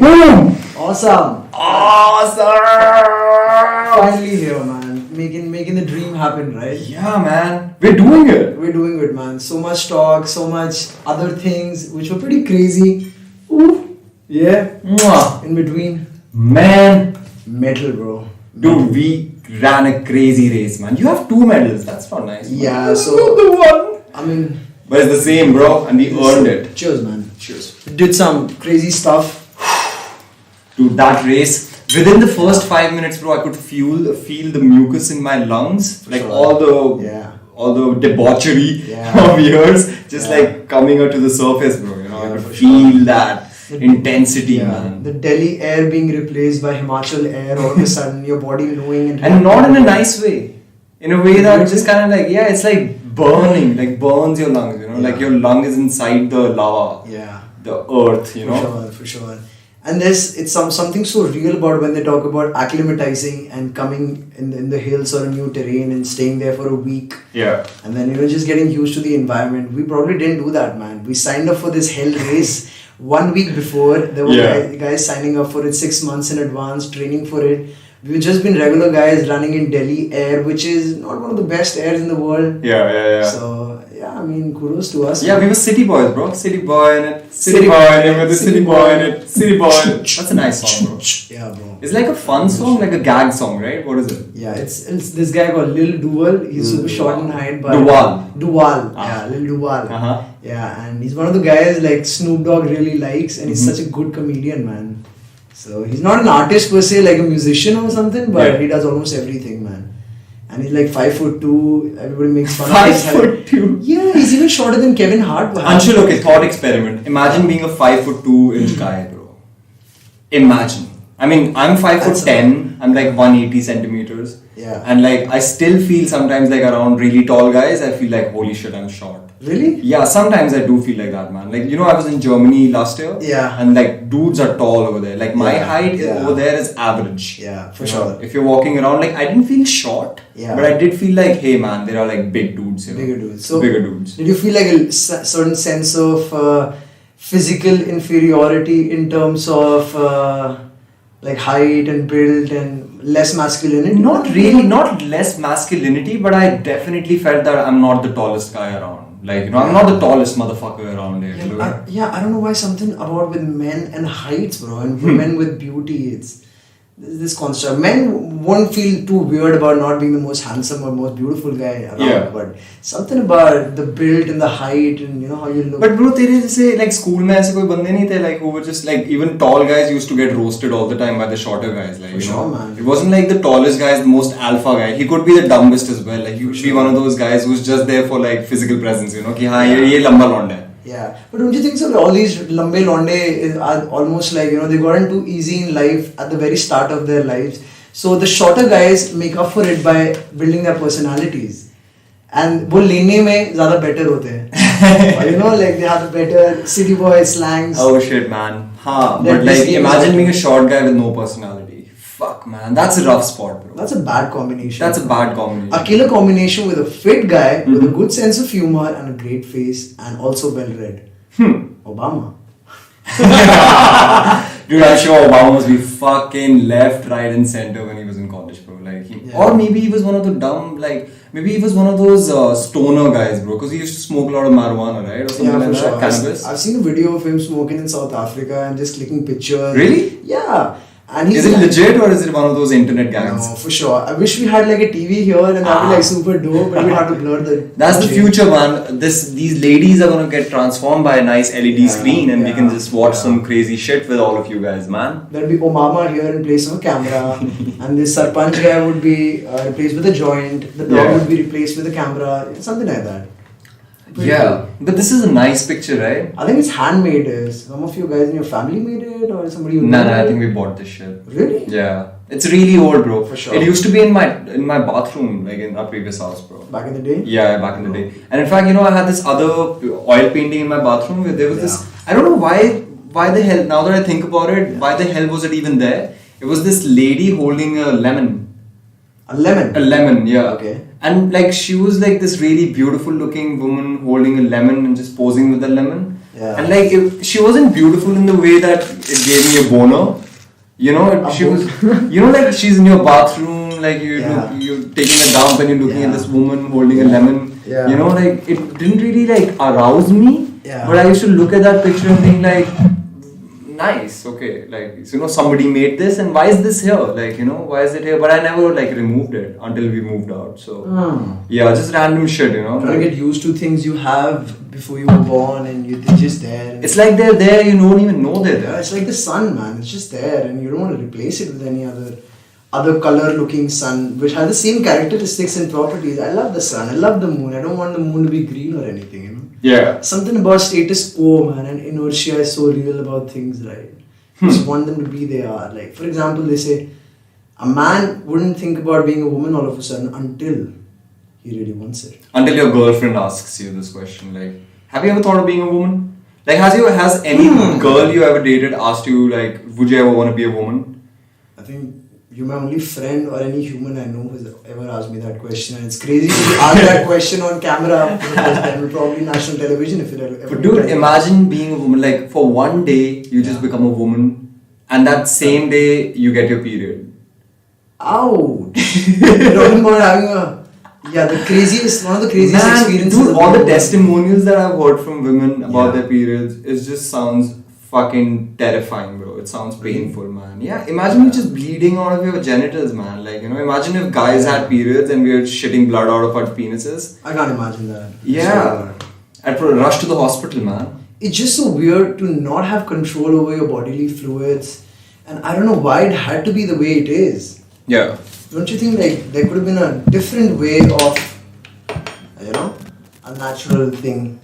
everything. Boom! Awesome. Awesome! Finally here, man. Making the dream happen, right? Yeah, man. We're doing it. We're doing it, man. So much talk, so much other things which were pretty crazy. Ooh. Yeah. Mwah. In between. Man. Metal, bro. Dude, we ran a crazy race, man. You have 2 medals. That's not nice. Man. Yeah, so The one. I mean, But it's the same, bro. And we earned it. cheers, man. Cheers. Did some crazy stuff. Dude, that race. Within the first 5 minutes, bro, I could feel the mucus in my lungs. Like Sure. all the debauchery Yeah. of yours just Yeah. like coming out to the surface, bro. You know, Yeah, I could for feel sure. that intensity, man. The Delhi air being replaced by Himachal air all of a sudden, your body knowing And not in a nice way. In a way that just kind of like, yeah, it's like burning, like burns your lungs, you know, like your lung is inside the lava, Yeah. the earth, you know. For sure. And it's something so real about when they talk about acclimatizing and coming in the hills or a new terrain and staying there for a week. Yeah. And then, just getting used to the environment. We probably didn't do that, man. We signed up for this hell race 1 week before. There were guys signing up for it 6 months in advance, training for it. We've just been regular guys running in Delhi air, which is not one of the best airs in the world. Yeah. So, yeah, I mean, kudos to us. Yeah, we were city boys, bro. City boy in it. City City boy boy in it with the city boy in it. City boy. That's a nice song, bro. Yeah, bro. It's like a fun song, like a gag song, right? What is it? Yeah, it's this guy called Lil Duval. He's super short in height, but Duval. Yeah, Lil Duval. Uh-huh. Yeah, and he's one of the guys like Snoop Dogg really likes, and he's such a good comedian, man. So he's not an artist per se, like a musician or something, but he does almost everything, man. And he's like 5'2". Everybody makes fun of his height. 5'2". Yeah, he's even shorter than Kevin Hart. Anshul, okay, thought experiment. Imagine being a 5'2" guy, bro. Imagine. I mean, I'm 5'10". I'm like 180 centimeters. Yeah. And like, I still feel sometimes like around really tall guys, I feel like, holy shit, I'm short. Really? Yeah, sometimes I do feel like that, man. Like, I was in Germany last year. Yeah. And like, dudes are tall over there. Like, my height over there is average. Yeah, for You sure. know, if you're walking around, like, I didn't feel short. Yeah. But I did feel like, hey, man, there are like big dudes here. Bigger dudes. So, bigger dudes. Did you feel like a certain sense of physical inferiority in terms of like height and build and less masculinity? Not really, not less masculinity, but I definitely felt that I'm not the tallest guy around. Like, I'm not the tallest motherfucker around here. I don't know why something about with men and heights, bro, and women with beauty. There's this construct. Men won't feel too weird about not being the most handsome or most beautiful guy around, but something about the build and the height and how you look. But bro, तेरे जैसे like school में ऐसे कोई बंदे नहीं थे like who were just like even tall guys used to get roasted all the time by the shorter guys, like man. It wasn't like the tallest guy is the most alpha guy. He could be the dumbest as well. Like he would be one of those guys who's just there for like physical presence, कि हाँ ये लंबा लौंडा है. Yeah, but don't you think so? All these lambe londe are almost like, they got in too easy in life at the very start of their lives. So the shorter guys make up for it by building their personalities. And वो लेने में ज़्यादा better होते हैं. Like they have better city boy slangs. Oh shit, man. But like imagine being a short guy with no personality. Fuck, man. That's a rough spot, bro. That's a bad combination. That's a bad combination. A killer combination with a fit guy with a good sense of humor and a great face and also well read. Obama. Dude, I'm sure Obama must be fucking left, right, and center when he was in college, bro. Like, or maybe he was one of the dumb, maybe he was one of those stoner guys, bro. Because he used to smoke a lot of marijuana, right, or something like that. Cannabis. I've seen a video of him smoking in South Africa and just clicking pictures. Really? Yeah. And is it legit or is it one of those internet gags? No, for sure. I wish we had like a TV here and that'd be like super dope, but we have to blur the. That's the future, man. These ladies are gonna get transformed by a nice LED screen, and we can just watch some crazy shit with all of you guys, man. There'll be Obama here in place of a camera, and this Sarpanch guy would be replaced with a joint. The dog would be replaced with a camera, something like that. Cool. But this is a nice picture, right? I think it's handmade. Some of you guys in your family made it, or somebody. No, I think we bought this shit. Really? Yeah, it's really old, bro. For sure. It used to be in my bathroom, like in our previous house, bro. Back in the day. Yeah, back in the day. And in fact, I had this other oil painting in my bathroom where there was this. I don't know why the hell. Now that I think about it, why the hell was it even there? It was this lady holding a lemon. A lemon? A lemon, yeah. Okay. And like she was like this really beautiful looking woman holding a lemon and just posing with the lemon. Yeah. And like, she wasn't beautiful in the way that it gave me a boner. You know, she was, you know, like she's in your bathroom, like you're taking a dump and you're looking at this woman holding a lemon. Yeah. You know, like it didn't really like arouse me. Yeah. But I used to look at that picture and think like, nice, okay, like, you know, somebody made this and why is this here? Like, you know, why is it here? But I never like removed it until we moved out. So yeah, just random shit, you know. Trying to get used to things you have before you were born and they're just there. It's like they're there, you don't even know they're Yeah, there. it's like the sun, man. It's just there, and you don't want to replace it with any other color-looking sun, which has the same characteristics and properties. I love the sun. I love the moon. I don't want the moon to be green or anything, you know. Yeah. Something about status quo, man, and inertia is so real about things, right? Just want them to be they are. Like, for example, they say a man wouldn't think about being a woman all of a sudden until he really wants it. Until your girlfriend asks you this question, like, have you ever thought of being a woman? Like, has any girl you ever dated asked you, like, would you ever want to be a woman? I think you're my only friend or any human I know who's ever asked me that question, and it's crazy to ask that question on camera for the first time, probably national television if it ever. But dude, imagine being a woman, like, for one day, you just become a woman, and that same day, you get your period. Ouch! You're talking about having the craziest, one of the craziest experiences. Dude, of all the being a woman. testimonials that I've heard from women about Yeah. their periods, it just sounds fucking terrifying, bro. It sounds painful, man. Yeah, imagine you just bleeding out of your genitals, man. Like, you know, imagine if guys had periods and we were shitting blood out of our penises. I can't imagine that. Yeah. I'd rush to the hospital, man. It's just so weird to not have control over your bodily fluids, and I don't know why it had to be the way it is. Yeah. Don't you think like there could have been a different way of, you know, a natural thing,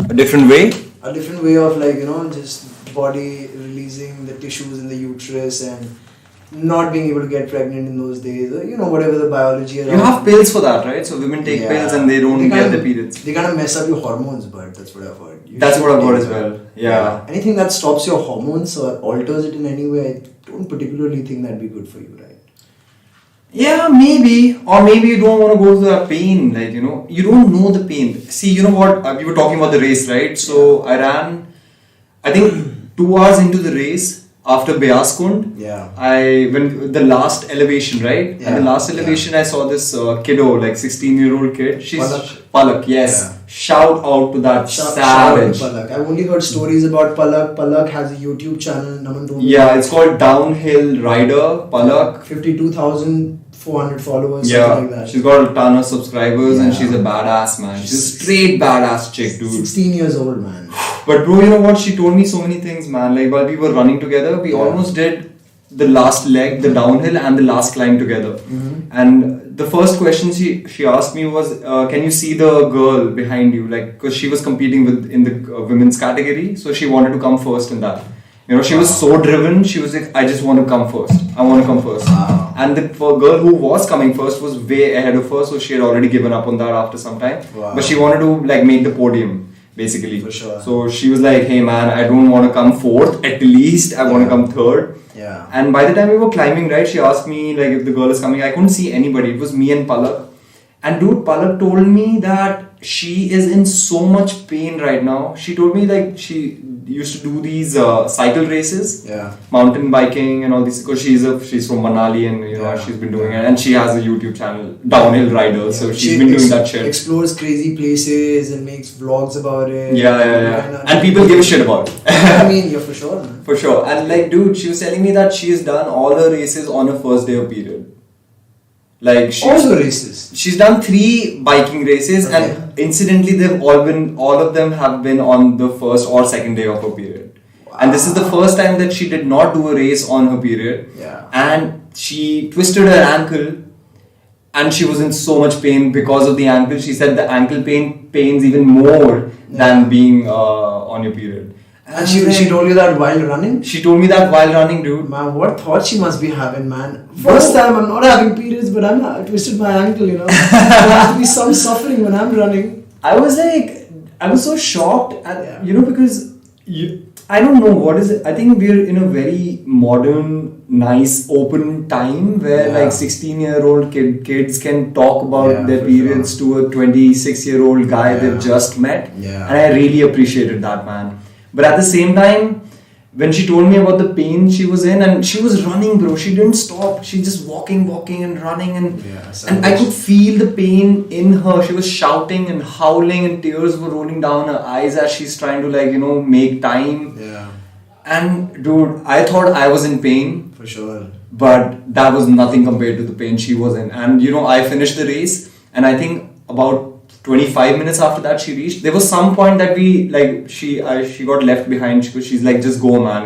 A different way? a different way of like, you know, just body releasing the tissues in the uterus and not being able to get pregnant in those days, or you know, whatever the biology around. You have pills for that, right? So women take pills and they don't get the periods. They kind of mess up your hormones, but that's what I've heard. That's what I've heard as well. Yeah. Anything that stops your hormones or alters it in any way, I don't particularly think that'd be good for you, right? Yeah, maybe. Or maybe you don't want to go through that pain. Like, you know, you don't know the pain. See, you know what? We were talking about the race, right? So I ran, I think 2 hours into the race after Beaskund. Yeah. I went the last elevation, right? Yeah. And the last elevation, I saw this kiddo, like 16-year-old kid. She's Palak, yes. Yeah. Shout out to that Shout savage. out to Palak. I've only heard stories about Palak. Palak has a YouTube channel. Naman told me. Yeah, it's called Downhill Rider Palak. 52,400 followers, Yeah, something like that. she's got a ton of subscribers and Yeah. she's a badass, man. She's a straight badass chick, dude. 16 years old, man. But bro, you know what? She told me so many things, man. Like while we were running together, we almost did the last leg, the downhill, and the last climb together. And the first question she asked me was, "Can you see the girl behind you?" Like, because she was competing in the women's category, so she wanted to come first in that. You know, she was so driven. She was like, "I just want to come first. I want to come first." Wow. And the girl who was coming first was way ahead of her, so she had already given up on that after some time. Wow. But she wanted to like make the podium, basically. For sure. So she was like, "Hey man, I don't want to come fourth. At least I want to come third." Yeah. And by the time we were climbing, right, she asked me like if the girl is coming. I couldn't see anybody. It was me and Palak. And dude, Palak told me that she is in so much pain right now. She told me like she used to do these cycle races, Yeah. mountain biking and all this. Because she's from Manali and you know Yeah. she's been doing it, and she has a YouTube channel, Downhill Rider. So she's She been doing that shit. Explores crazy places and makes vlogs about it. Yeah. And people give a shit about it. I mean, yeah, for sure, man. For sure. And like, dude, she was telling me that she's done all her races on her first day of period. Like, All the races. she's done 3 biking races, Okay. and incidentally, all of them have been on the first or second day of her period. And this is the first time that she did not do a race on her period. Yeah. And she twisted her ankle, and she was in so much pain because of the ankle. She said the ankle pains even more than being on your period. And she told you that while running? She told me that while running, dude. Man, what thought she must be having, man. First time I'm not having periods, but I twisted my ankle, you know. There has to be some suffering when I'm running. I was so shocked, and Yeah. you know, because I don't know what is it. I think we're in a very modern, nice, open time where Yeah. like 16-year-old kids can talk about Yeah, their for periods to a 26-year-old guy Yeah. they've just met. Yeah. And I really appreciated that, man. But at the same time, when she told me about the pain she was in, and she was running, bro. She didn't stop. She just walking and running, and I could feel the pain in her. She was shouting and howling, and tears were rolling down her eyes as she's trying to make time. Yeah. And dude, I thought I was in pain. For sure. But that was nothing compared to the pain she was in. And I finished the race, and I think about 25 minutes after that she reached. There was some point that she got left behind because she's like, just go, man.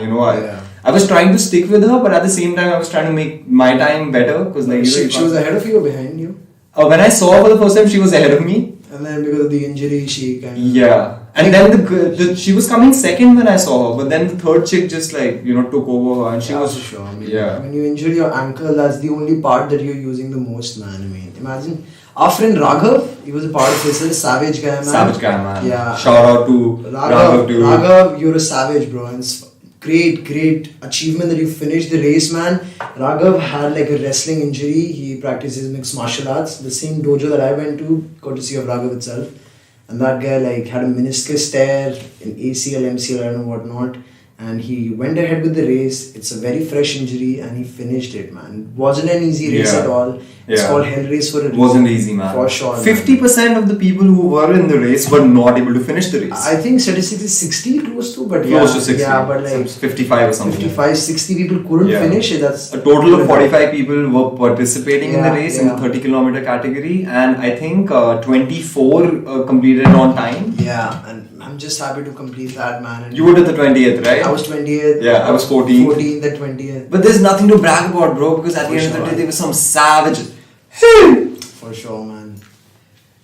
I was trying to stick with her, but at the same time I was trying to make my time better because she was ahead of you or behind you? When I saw her for the first time, she was ahead of me. And then because of the injury, she kind of... Yeah. And then she was coming second when I saw her, but then the third chick just took over her, and she was... Sure. I mean, yeah. When you injure your ankle, that's the only part that you're using the most, man. I mean, imagine... Our friend Raghav, he was a part of this, a savage guy, man. Savage guy, man. Yeah. Shout out to Raghav, dude. Raghav, you're a savage, bro. And it's great achievement that you finished the race, man. Raghav had like a wrestling injury. He practices mixed martial arts. The same dojo that I went to, courtesy of Raghav itself. And that guy had a meniscus tear, an ACL, MCL, I don't know what not. And he went ahead with the race. It's a very fresh injury and he finished it, man. It wasn't an easy race at all. It's called Hell Race for a reason. Wasn't easy, man. For sure. 50% of the people who were in the race were not able to finish the race. I think statistics is 60 close to, but close to 60. Yeah, but 55 or something. 55, 60 people couldn't finish it. That's a total of 45 people were participating in the race in the 30 kilometer category, and I think 24 completed on time. Yeah, and I'm just happy to complete that, man. And you were at the 20th, right? I was 20th. Yeah, I was 14th. 14th and 20th. But there's nothing to brag about, bro, because at the end of the day, there were some savages. For sure, man.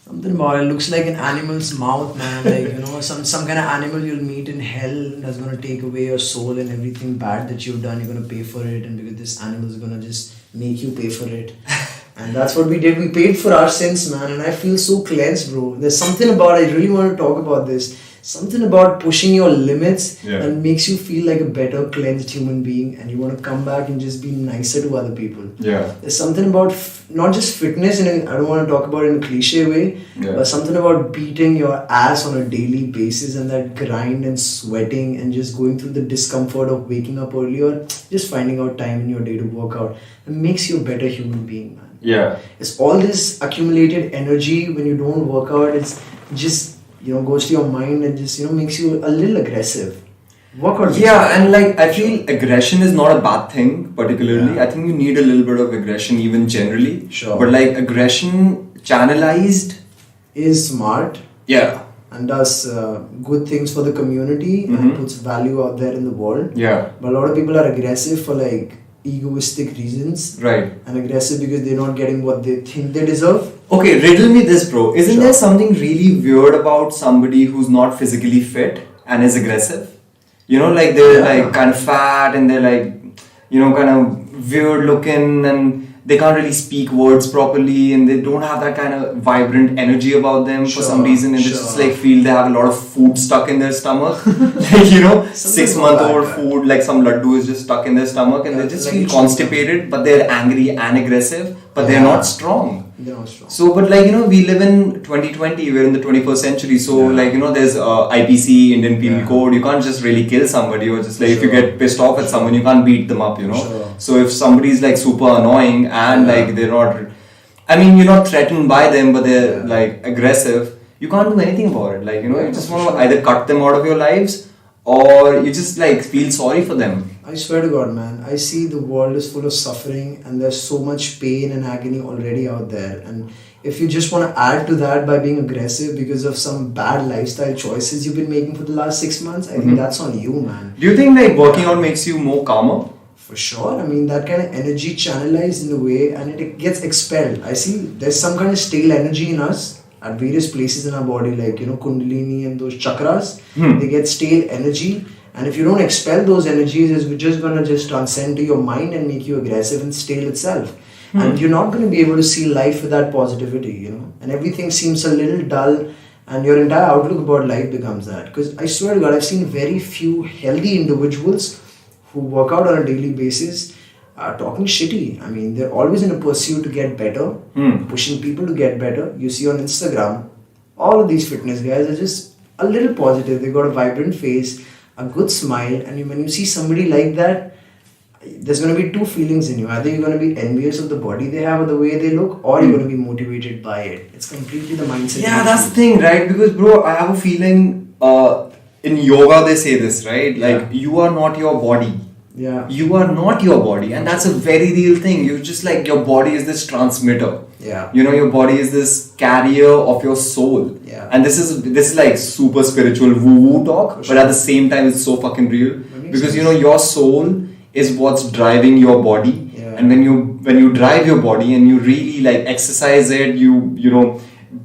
Something about it looks like an animal's mouth, man. Like, some kind of animal you'll meet in hell that's gonna take away your soul and everything bad that you've done. You're gonna pay for it, and because this animal is gonna just make you pay for it. And that's what we did. We paid for our sins, man. And I feel so cleansed, bro. There's something about, I really want to talk about this. Something about pushing your limits that makes you feel like a better, cleansed human being. And you want to come back and just be nicer to other people. Yeah. There's something about, not just fitness, I don't want to talk about it in a cliche way, but something about beating your ass on a daily basis and that grind and sweating and just going through the discomfort of waking up early or just finding out time in your day to work out. It makes you a better human being, man. Yeah. It's all this accumulated energy when you don't work out. It's just, goes to your mind and just, makes you a little aggressive. Work out. Yeah, and I feel aggression is not a bad thing, particularly. I think you need a little bit of aggression even generally. Sure. But aggression channelized is smart. Yeah. And does good things for the community and puts value out there in the world. Yeah. But a lot of people are aggressive for egoistic reasons. Right. And aggressive because they're not getting what they think they deserve. Okay, riddle me this, bro. Isn't there something really weird about somebody who's not physically fit and is aggressive? They're kind of fat and they're kind of weird looking and they can't really speak words properly and they don't have that kind of vibrant energy about them for some reason, and they just feel they have a lot of food stuck in their stomach. 6-month-old food, some laddu is just stuck in their stomach and they just feel constipated, but they're angry and aggressive, but they're not strong. They're not strong. So, but we live in 2020, we're in the 21st century, so there's IPC, Indian Penal Code, you can't just really kill somebody or just if you get pissed off at someone, you can't beat them up, So if somebody's super annoying and they're not, you're not threatened by them, but they're aggressive, you can't do anything about it. You just want to either cut them out of your lives or you just feel sorry for them. I swear to God, man, I see the world is full of suffering and there's so much pain and agony already out there. And if you just want to add to that by being aggressive because of some bad lifestyle choices you've been making for the last 6 months, I think that's on you, man. Do you think working out makes you more calmer? For sure. That kind of energy channelized in a way and it gets expelled. I see there's some kind of stale energy in us at various places in our body, Kundalini and those chakras. They get stale energy. And if you don't expel those energies, it's just going to just transcend to your mind and make you aggressive and stale itself. And you're not going to be able to see life with that positivity, And everything seems a little dull and your entire outlook about life becomes that. Because I swear to God, I've seen very few healthy individuals who work out on a daily basis are talking shitty. They're always in a pursuit to get better, pushing people to get better. You see on Instagram, all of these fitness guys are just a little positive. They got a vibrant face, a good smile, and when you see somebody like that, there's going to be two feelings in you. Either you're going to be envious of the body they have or the way they look, or you're going to be motivated by it. It's completely the mindset. Yeah, that's the thing, right? Because, bro, I have a feeling in yoga they say this, right? Like, you are not your body. Yeah. You are not your body, and that's a very real thing. You just like your body is this transmitter. Yeah. You know, your body is this carrier of your soul. Yeah. And this is like super spiritual woo-woo talk, For sure. but at the same time it's so fucking real. makes Because sense. you know your soul is what's driving your body. Yeah. And when you drive your body and you really like exercise it, you know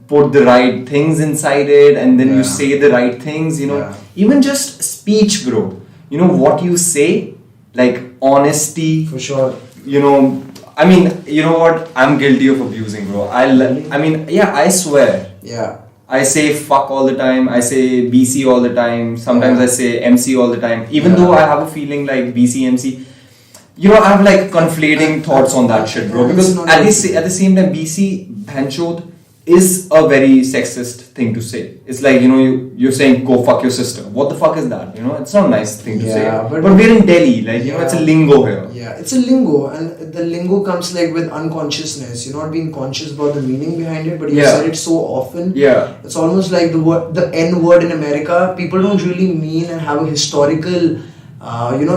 put the right things inside it, and then Yeah. you say the right things, you know. Yeah. Even just speech, bro. You know what you say, like honesty, For sure. you know, I mean, you know what? I'm guilty of abusing, bro. I mean, yeah, I swear. Yeah. I say fuck all the time. I say BC all the time. Sometimes Yeah. I say MC all the time. Even Yeah. though I have a feeling like BC, MC, you know, I have like conflating thoughts on that shit, bro. Yeah, Because it's not at good. the same time, BC, Bhanchod is a very sexist thing to say. It's like, you know, you're saying go fuck your sister. What the fuck is that? You know, it's not a nice thing to Yeah, say. but- But we're in Delhi, like, you know, it's a Yeah. lingo here. Yeah, it's a lingo, and the lingo comes like with unconsciousness. You're not being conscious about the meaning behind it, but you Yeah. said it so often. Yeah. It's almost like the N word in America. People don't really mean and have a historical,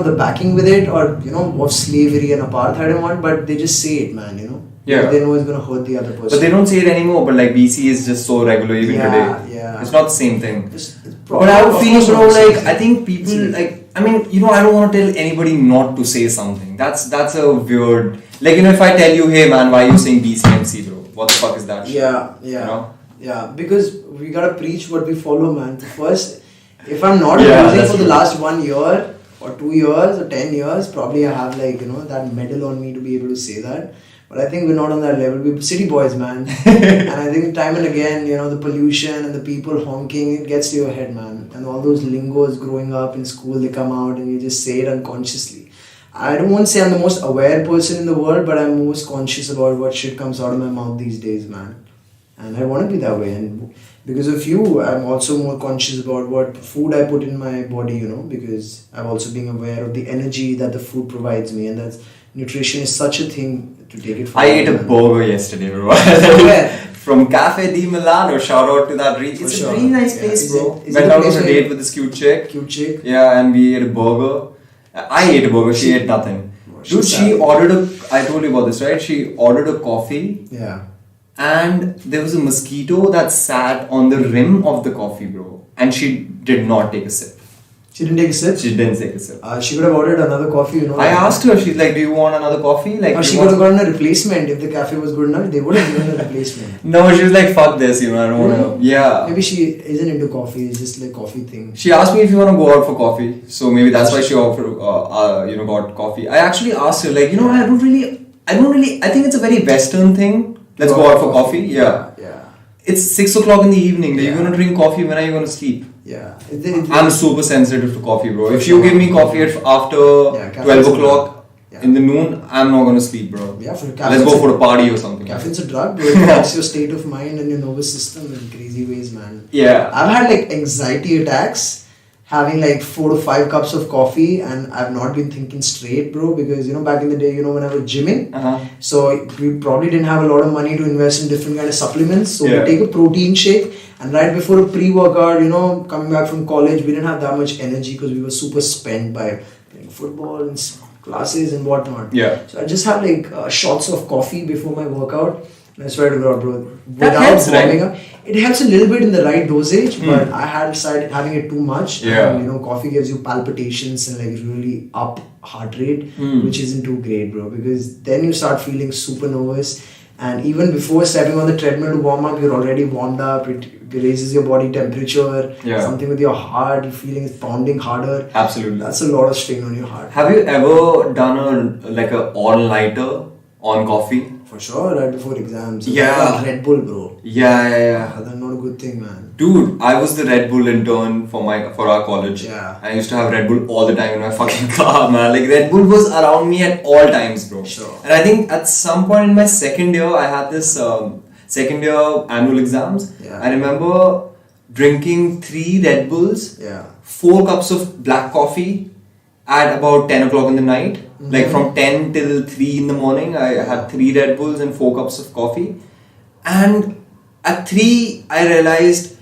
the backing with it, or of slavery and apartheid and what, but they just say it, man. Yeah. They know it's gonna hurt the other person. But they don't say it anymore. But like BC is just so regular even Yeah, today. yeah. It's not the same thing. It's But I have a of feeling, course bro. not the same Like thing. I think people like. I mean, I don't want to tell anybody not to say something. That's a weird. Like if I tell you, hey man, why are you saying BCMC, bro? What the fuck is that? shit? Yeah, yeah, You know? yeah. Because we gotta preach what we follow, man. First, if I'm not Yeah, using that's for the true. last 1 year or 2 years or 10 years, probably I have that medal on me to be able to say that. But I think we're not on that level. We're city boys, man. And I think time and again, the pollution and the people honking, it gets to your head, man. And all those lingos growing up in school, they come out and you just say it unconsciously. I don't want to say I'm the most aware person in the world, but I'm most conscious about what shit comes out of my mouth these days, man. And I want to be that way. And because of you, I'm also more conscious about what food I put in my body, because I'm also being aware of the energy that the food provides me. And that's nutrition is such a thing to take it for I ate a granted, man. burger yesterday, bro. Where? From Cafe di Milano. Shout out to that. It's For a sure. pretty nice Yeah. place, Is bro. it- is Went it a out place on a where date with this cute chick. Cute chick. Yeah, and we ate a burger. I ate a burger. She ate nothing. She's Dude, she sad. ordered I told you about this, right? She ordered a coffee. Yeah. And there was a mosquito that sat on the rim of the coffee, bro. And she did not take a sip. She didn't take a sip. She didn't take a sip. She could have ordered another coffee, I asked her, she's like, do you want another coffee? Like, Or do she you could have want... gotten a replacement. If the cafe was good enough, they would have given a replacement. No, she was like, fuck this, I don't want to. Yeah. Maybe she isn't into coffee. It's just like coffee thing. She asked me if you want to go out for coffee. So maybe that's why she offered, got coffee. I actually asked her, like, I don't really, I think it's a very Western thing. Let's go out for coffee. Yeah. Yeah. It's 6 o'clock in the evening. Are you Yeah. going to drink coffee? When are you going to sleep? Yeah. I'm super sensitive to coffee, bro. If you give me coffee after Yeah, caffeine's 12 a o'clock drug. in the noon, I'm not going to sleep, bro. Yeah, for Let's caffeine's go a- for a party or something. Caffeine's a drug, bro. It affects your state of mind and your nervous system in crazy ways, man. Yeah. I've had like anxiety attacks having like 4 to 5 cups of coffee, and I've not been thinking straight, bro, because back in the day, when I was gymming, Uh-huh. so we probably didn't have a lot of money to invest in different kind of supplements. So Yeah. we take a protein shake, and right before a pre-workout, coming back from college, we didn't have that much energy because we were super spent by playing football and classes and whatnot. Yeah. So I just have like shots of coffee before my workout. And I swear to God, bro, That without helps, right? warming up, it helps a little bit in the right dosage, but I had decided having it too much. Yeah. And, coffee gives you palpitations and like really up heart rate, which isn't too great, bro, because then you start feeling super nervous. And even before stepping on the treadmill to warm up, you're already warmed up. It raises your body temperature. Yeah. Something with your heart, you're feeling it's pounding harder. Absolutely. That's a lot of strain on your heart. Have you ever done a all-nighter on coffee? For sure, right before exams. Yeah. Like Red Bull, bro. Yeah. That's not a good thing, man. Dude, I was the Red Bull intern for our college. Yeah. I used to have Red Bull all the time in my fucking car, man. Like Red Bull was around me at all times, bro. Sure. And I think at some point in my second year, I had this second year annual exams. Yeah. I remember drinking 3 Red Bulls, Yeah. 4 cups of black coffee at about 10 o'clock in the night. Like from 10 till 3 in the morning, I had 3 Red Bulls and 4 cups of coffee. And at 3, I realized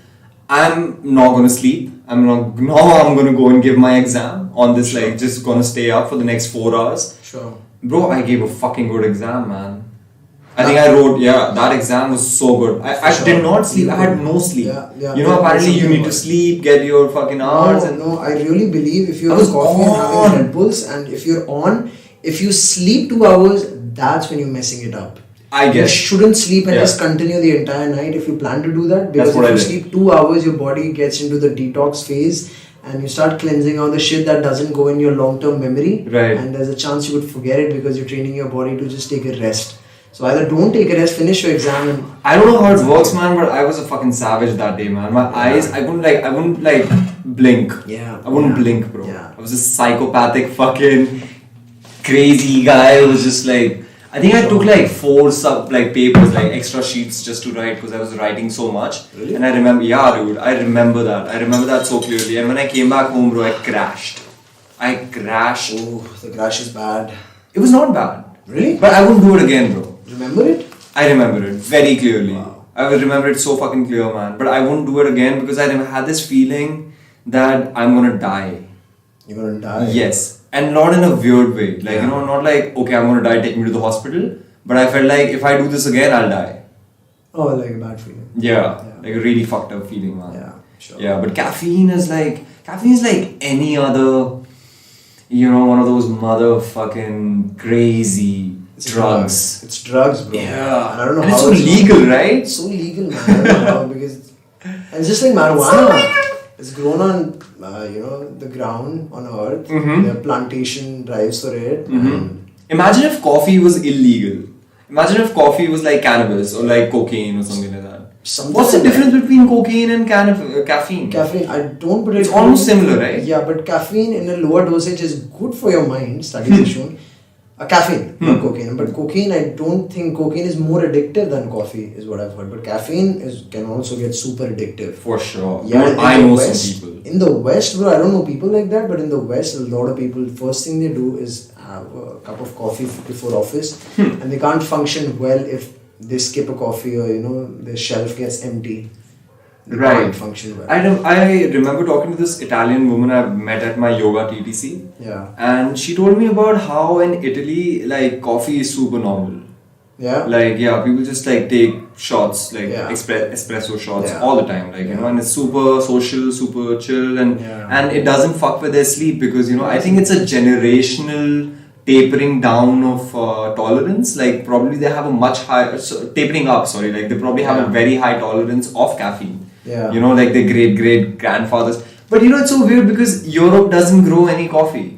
I'm not gonna sleep. I'm gonna go and give my exam on this, like, just gonna stay up for the next 4 hours. Sure. Bro, I gave a fucking good exam, man. I think I wrote, that exam was so good. I Sure. did not sleep, I had no sleep. Yeah. You know, apparently you need to Something sleep, get your fucking hours. No, I really believe if you're I on was coffee and on. having Red Bulls, and if you're on, if you sleep 2 hours, that's when you're messing it up. I You guess. shouldn't sleep and Yeah. just continue the entire night if you plan to do that. Because That's what if I you did. sleep 2 hours, your body gets into the detox phase and you start cleansing all the shit that doesn't go in your long-term memory. Right. And there's a chance you would forget it because you're training your body to just take a rest. So either don't take a rest, finish your exam, and I don't know how it works, man, but I was a fucking savage that day, man. My eyes, I wouldn't like blink. Yeah. I wouldn't Yeah. blink, bro. Yeah. I was a psychopathic fucking crazy guy who was just like, I think I took like 4 papers, like extra sheets just to write because I was writing so much. Really? And I remember, yeah, dude, I remember that. I remember that so clearly. And when I came back home, bro, I crashed. I crashed. oh, the crash is bad. It was not bad. Really? But I wouldn't do it again, bro. Remember it? I remember it very clearly. Wow. I will remember it so fucking clear, man. But I won't do it again because I had this feeling that I'm gonna die. You're gonna die. Yes. And not in a weird way. Like, Yeah. you know, not like, okay, I'm gonna die, take me to the hospital. But I felt like if I do this again, I'll die. Oh, like a bad feeling. Yeah. Like a really fucked up feeling, man. Yeah, sure. Yeah, but caffeine is like any other, you know, one of those motherfucking crazy drugs. It's drugs, bro. Yeah. And I don't know And how it's so legal, right? It's so legal, man. I don't know how, because it's just like marijuana. It's grown on, the ground on earth. Mhm. There are plantation drives for it. Mhm. And Imagine if coffee was illegal. Imagine if coffee was like cannabis or like cocaine or something like that. Something What's the like that. difference between cocaine and caffeine? Caffeine, I don't put it. It's almost similar, right? Yeah, but caffeine in a lower dosage is good for your mind. Studies have shown. Caffeine, not cocaine. But cocaine, I don't think cocaine is more addictive than coffee, is what I've heard. But caffeine can also get super addictive. For sure. Yeah, in I the know West, some people. In the West, bro, I don't know people like that, but in the West, a lot of people, first thing they do is have a cup of coffee before office, and they can't function well if they skip a coffee or, their shelf gets empty. They Right. can't function well. I remember talking to this Italian woman I met at my yoga TTC. Yeah. And she told me about how in Italy, like, coffee is super normal. Yeah. Like, yeah, people just like take shots, like Yeah. espresso shots Yeah. all the time, like, you know, and it's super social, super chill, and Yeah. and it doesn't fuck with their sleep because, you know, I think it's a generational tapering down of tolerance. Like, probably they have a much higher, tapering up, sorry, like they probably have Yeah. a very high tolerance of caffeine. Yeah. You know, like their great grandfathers. But you know, it's so weird because Europe doesn't grow any coffee.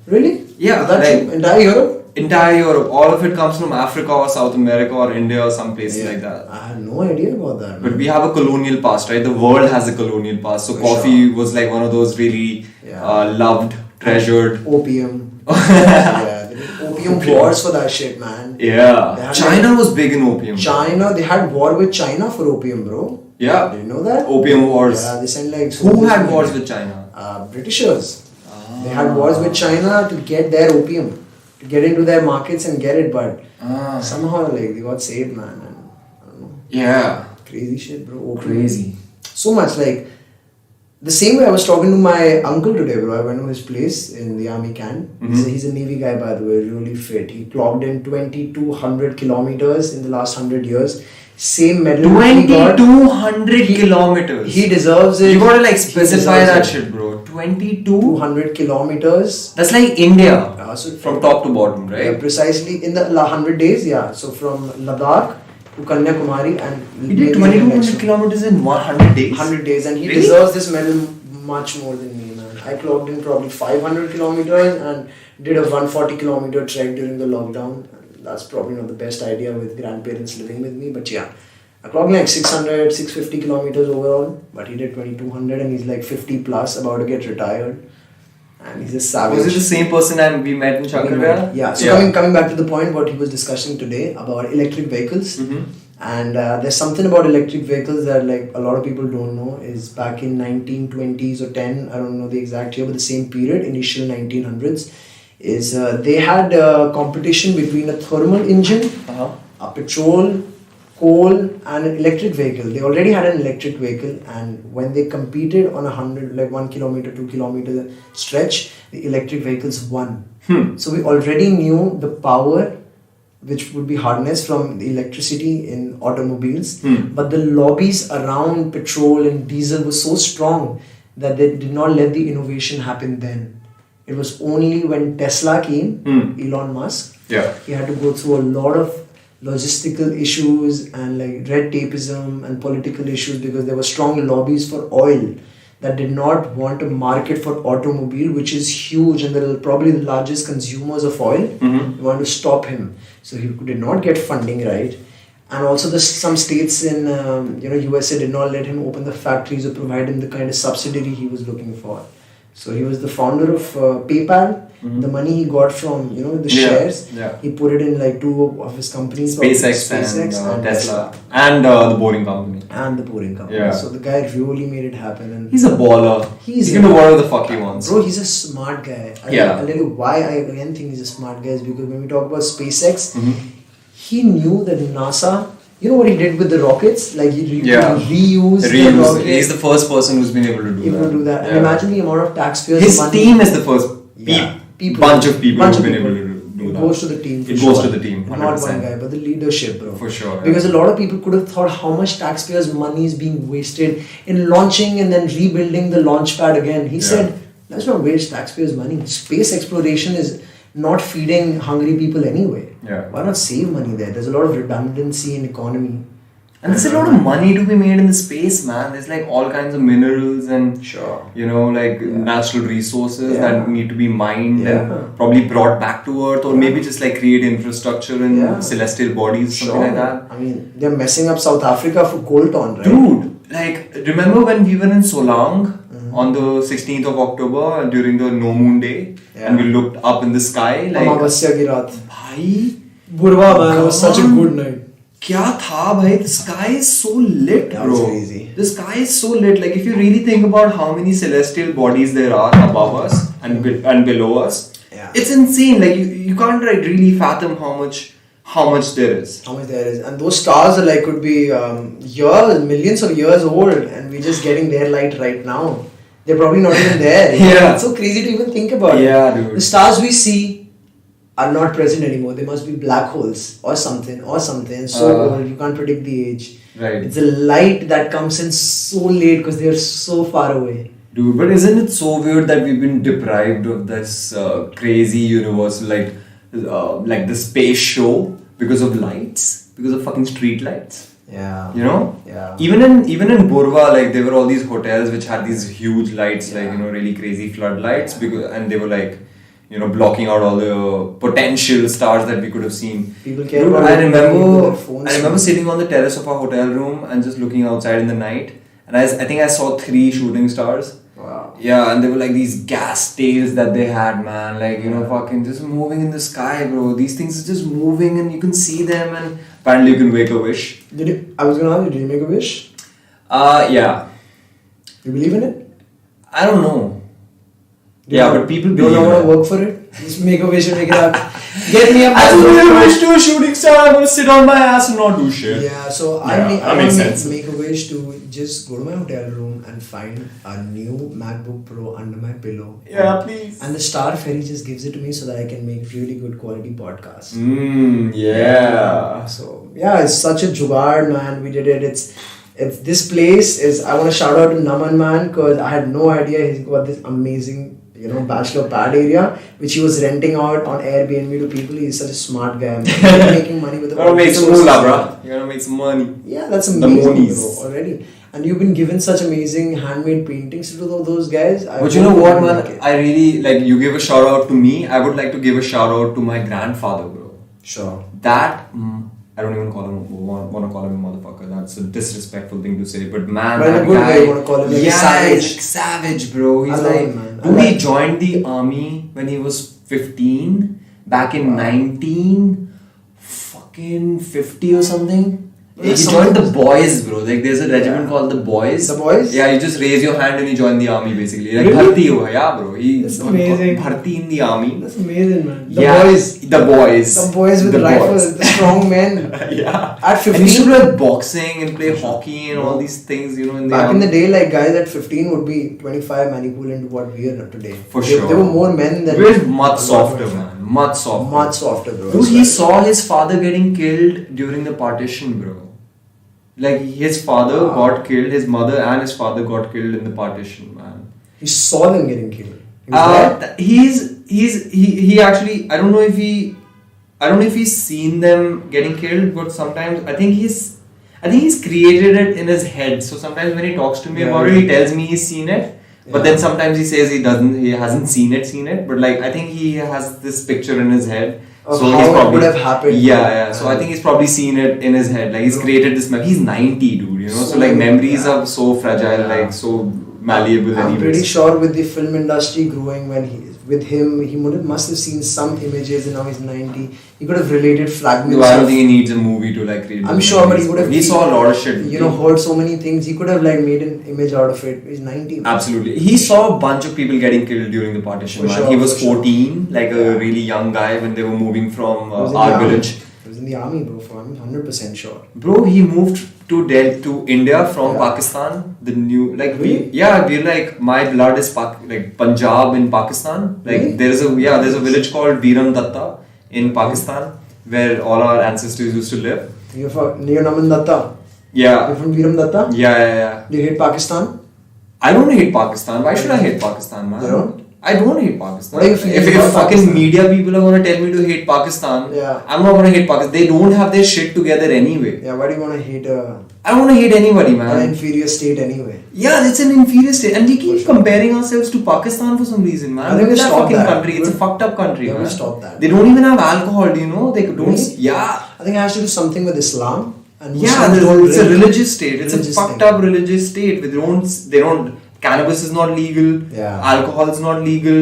Really? Yeah, Is that like- true? Entire Europe? Entire Europe, all of it comes from Africa or South America or India or some places like that. I had no idea about that. But man. we have a colonial past, right? The world has a colonial past. So For coffee was like one of those really Yeah. loved, treasured. Opium. Yeah, they did opium wars for that shit, man. They Yeah. had China was big in opium. China, they had war with China for opium, bro. Yeah. Did you know that? Opium wars. Yeah, they sent like. Who soldiers had to- wars with China? Britishers. They had wars with China to get their opium, to get into their markets and get it, but somehow like they got saved, man. And, I don't know, Yeah. crazy shit, bro. Opium. Crazy. So much like. The same way I was talking to my uncle today, bro. I went to his place in the army camp. He's a Navy guy, by the way, really fit. He clocked in 2,200 kilometers in the last 100 years. Same medal he got. 2,200 kilometers. He deserves it. You gotta like He specify deserves that it. shit, bro. 22? 200 kilometers. That's like India. So From top to bottom, Yeah, right? precisely in the 100 days, yeah. So from Ladakh to Kanyakumari and He did 2,200 kilometers in 100 days. 100 days, and he Really? deserves this medal much more than me, man. I clocked in probably 500 kilometers and did a 140 kilometer trek during the lockdown. That's probably not the best idea with grandparents living with me, but yeah. I clocked like 600, 650 kilometers overall, but he did 2,200 and he's like 50 plus, about to get retired. And he's a savage. Was it the same person we met in Chankarvia? Yeah. So coming back to the point, what he was discussing today about electric vehicles, And there's something about electric vehicles that like a lot of people don't know is back in 1920s or 10, I don't know the exact year, but the same period, initial 1900s, is they had competition between a thermal engine, a petrol, coal, and an electric vehicle. They already had an electric vehicle, and when they competed on 1 kilometer, 2 kilometer stretch, the electric vehicles won. So we already knew the power which would be harnessed from the electricity in automobiles, but the lobbies around petrol and diesel were so strong that they did not let the innovation happen then. It was only when Tesla came, Elon Musk, he had to go through a lot of logistical issues and like red tapeism and political issues because there were strong lobbies for oil that did not want to market for automobile, which is huge and they're probably the largest consumers of oil. They wanted to stop him. So he did not get funding right. And also some states in USA did not let him open the factories or provide him the kind of subsidy he was looking for. So he was the founder of PayPal. The money he got from the shares, he put it in like two of his companies, SpaceX and Tesla, and the Boring Company. So the guy really made it happen, and he's a baller. He can do whatever the fuck he wants. Bro, he's a smart guy. I'll tell you why I again think he's a smart guy is because when we talk about SpaceX, he knew that NASA. You know what he did with the rockets? Like he reused the rockets. He's the first person who's been able to do that. And imagine the amount of taxpayers. His team is the first bunch of people who've been able to do that. It goes to the team. It goes to the team. 100%. Not one guy, but the leadership, bro. For sure. Because a lot of people could have thought how much taxpayers' money is being wasted in launching and then rebuilding the launch pad again. He said, let's not waste taxpayers' money. Space exploration is not feeding hungry people anyway. Why not save money there? There's a lot of redundancy in economy. And there's a lot of money to be made in the space, man. There's like all kinds of minerals and natural resources that need to be mined and probably brought back to Earth, or maybe just like create infrastructure in celestial bodies, something like that. I mean, they're messing up South Africa for Colton, right? Dude, like remember when we were in Solang on the 16th of October during the no moon day, and we looked up in the sky like Amavasya ki raat. Bhai, Burwa, man, it was such a good night. Kya tha bhai? The sky is so lit, bro. That's crazy. The sky is so lit. Like if you really think about how many celestial bodies there are above us and below us, it's insane. Like you can't really fathom how much there is. And those stars are like could be millions of years old, and we're just getting their light right now. They're probably not even there. It's so crazy to even think about it. Dude. The stars we see are not present anymore. They must be black holes or something. So old, you can't predict the age. Right. It's a light that comes in so late because they're so far away. Dude, but isn't it so weird that we've been deprived of this crazy universe, like the space show because of lights, because of fucking street lights? Yeah. You know? Yeah. Even in Burwa, like there were all these hotels which had these huge lights, like really crazy floodlights, and they were like, blocking out all the potential stars that we could have seen. People care Dude, about I remember sitting on the terrace of our hotel room and just looking outside in the night, and I think I saw 3 shooting stars. Wow. Yeah, and they were like these gas tails that they had, man. Like, fucking just moving in the sky, bro. These things are just moving and you can see them, and apparently you can make a wish. I was gonna ask you, did you make a wish? Yeah. You believe in it? I don't know. But people believe. Don't want to work for it? Just make a wish and make it happen. Get me up. I just made a wish to a shooting star. I'm gonna sit on my ass and not do shit. Yeah, so I want to make a wish to just go to my hotel room and find a new MacBook Pro under my pillow. Yeah, please. And the Star Ferry just gives it to me so that I can make really good quality podcasts. So it's such a jugaad, man. We did it. It's this place is. I want to shout out to Naman, man, because I had no idea he's got this amazing bachelor pad area which he was renting out on Airbnb to people. He's such a smart guy. He's making money with the. Gotta make some moolah, bro. You gotta make some money. Yeah, that's amazing, bro. Already. And you've been given such amazing handmade paintings to those guys. But you know what, man? I really you give a shout out to me. I would like to give a shout out to my grandfather, bro. Sure. That I don't even want to call him a motherfucker. That's a disrespectful thing to say. But man, but that in a good guy, way, you want to call him like savage. Savage, bro. He's man. He joined the army when he was 15, back in 1950 or something. He joined the boys, bro. Like there's a regiment called the boys. The boys? Yeah, you just raise your hand and you join the army basically. Like Really? bharti hua. Yeah, bro. That's amazing. Bharti in the army. That's amazing, man. The boys. The boys. The boys with The rifles, boys. the strong men. Yeah. At 15. And he used to play boxing and play hockey and all these things, you know, in the Back army. in the day, like guys at 15 would be 25 man equivalent to what we are today. For They- sure. They were more men than. We're much softer, man. Much softer. Much softer, bro. Dude, he saw his father getting killed during the partition, bro. Like his father got killed, his mother and his father got killed in the partition, man. He saw them getting killed. He was there. He actually, I don't know if he's seen them getting killed, but sometimes I think he's created it in his head. So sometimes when he talks to me about it, he tells me he's seen it. But then sometimes he says he hasn't seen it. But like I think he has this picture in his head. Of So how he's it probably would have happened. Yeah. So I think he's probably seen it in his head. Like he's created this he's 90, dude, you know. So like memories are so fragile, like so malleable. I'm anyways. pretty sure with the film industry growing he must have seen some images and now he's 90. He could have related fragments. No, I don't of- think he needs a movie to like create. I'm those sure, but memories. he would have. He saw a lot of shit. You know, heard so many things. He could have like made an image out of it. He's 90. Absolutely. He saw a bunch of people getting killed during the partition. For Man. sure, He was for sure. 14, like a really young guy when they were moving from He was in the our army. village. He was in the army, bro. I'm 100% sure. Bro, he moved to to India from Yeah. Pakistan. The new Really? we're like my blood is like Punjab in Pakistan. Like Really? there's a village called Viram Datta in Pakistan where all our ancestors used to live. You're Naman Datta. Yeah. You're from Viram Datta. Yeah. Do you hate Pakistan? I don't hate Pakistan. Why should I hate Pakistan, man? You don't? I don't hate Pakistan. What are you feeling If about fucking Pakistan? media people are gonna tell me to hate Pakistan, Yeah. I'm not gonna hate Pakistan. They don't have their shit together anyway. Yeah, why do you want to hate I don't wanna hate anybody, an man. inferior state anyway? Yeah, it's an inferior state, and we keep comparing ourselves to Pakistan for some reason, man. I think Look we at that stop fucking that. country. It's a fucked up country, Yeah, we man. stop that. They don't even have alcohol, do you know? They don't. Really? Yeah. I think it has to do something with Islam. And Yeah, Muslims don't it's a drink. religious state. It's Religious a fucked thing. up religious state. They don't. Cannabis is not legal. Yeah. Alcohol is not legal.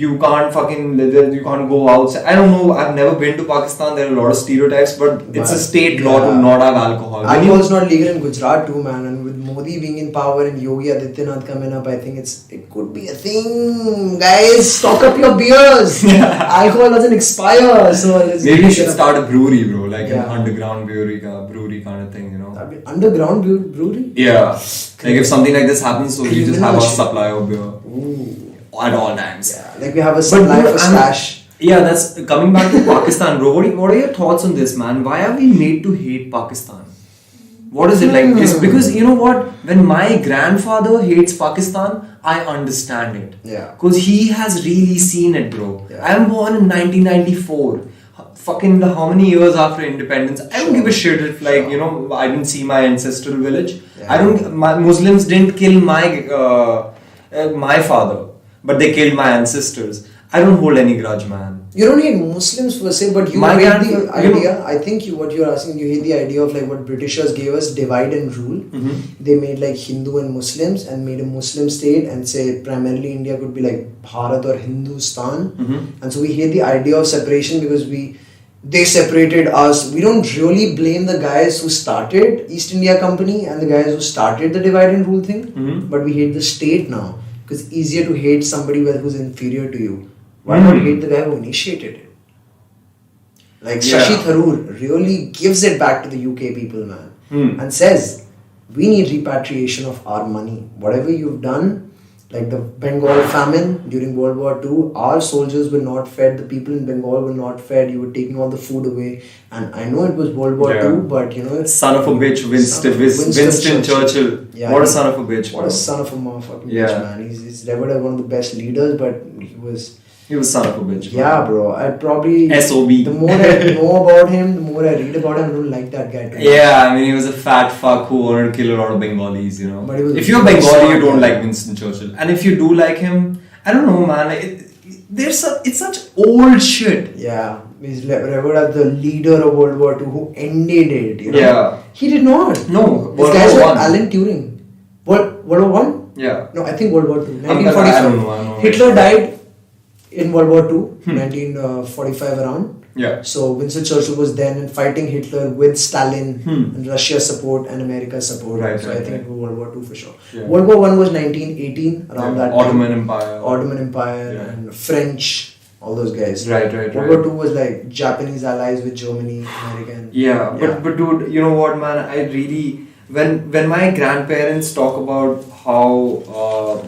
You can't go outside. I don't know. I've never been to Pakistan. There are a lot of stereotypes, but it's a state law to Yeah. not have alcohol. Alcohol is not legal in Gujarat too, man. And with Modi being in power and Yogi Adityanath coming up, I think it could be a thing. Guys, stock up your beers. Alcohol doesn't expire, so let's Maybe get we should it. start a brewery, bro, like Yeah. an underground brewery kind of thing, you know. That'd be underground brewery. Yeah. Like if something like this happens, so we just have a Criminal shit. supply of beer Ooh. at all times. Yeah, like we have a supply dude, for I'm- stash. Yeah, that's coming back to Pakistan, bro. What are your thoughts on this, man? Why are we made to hate Pakistan? What is it like? It's because you know what? When my grandfather hates Pakistan, I understand it. Yeah. Because he has really seen it, bro. Yeah. I am born in 1994. Fucking how many years after independence? I don't give a shit if like you know I didn't see my ancestral village. Yeah. I don't. My Muslims didn't kill my father, but they killed my ancestors. I don't hold any grudge, man. You don't hate Muslims per se, but you My hate grand- the you know- idea. I think what you're asking, you hate the idea of like what Britishers gave us, divide and rule. Mm-hmm. They made like Hindu and Muslims and made a Muslim state and say primarily India could be like Bharat or Hindustan. Mm-hmm. And so we hate the idea of separation because they separated us. We don't really blame the guys who started East India Company and the guys who started the divide and rule thing, Mhm. but we hate the state now because it's easier to hate somebody who's inferior to you. Why not hate the guy who initiated it? Like Yeah. Shashi Tharoor really gives it back to the UK people, man, Hmm. and says, we need repatriation of our money. Whatever you've done, like the Bengal famine during World War II, our soldiers were not fed, the people in Bengal were not fed, you were taking all the food away. And I know it was World War Yeah. II, but you know, it's Son of a bitch, Winston Churchill. Yeah, What a he- son of a bitch, what bro. a son of a motherfucking Yeah. bitch, man. He's revered as one of the best leaders, but he was. He was son of a bitch. man. Yeah, bro. I'd probably. SOB. The more I know about him, the more I read about him, I don't like that guy too much. Yeah, I mean, he was a fat fuck who wanted to kill a lot of Bengalis, you know. But he was If you're a Bengali, smart you don't guy. like Winston Churchill. And if you do like him, I don't know, man. It's such old shit. Yeah, he's revered as the leader of World War II who ended it. You know? Yeah. He did not. No, This World guy's War like One. Alan Turing. World War One? Yeah. No, I think World War II. I don't 1945. know, I don't know. Hitler died in World War II, 1945 around. Yeah. So Winston Churchill was then fighting Hitler with Stalin and Russia's support and America's support. Right, So right, I think right. World War II for sure. Yeah. World War One was 1918, around that time. Ottoman Empire. Ottoman Empire Yeah. and French, all those guys. Right. World War II was like Japanese allies with Germany, American. Yeah, but dude, you know what, man? I really when my grandparents talk about how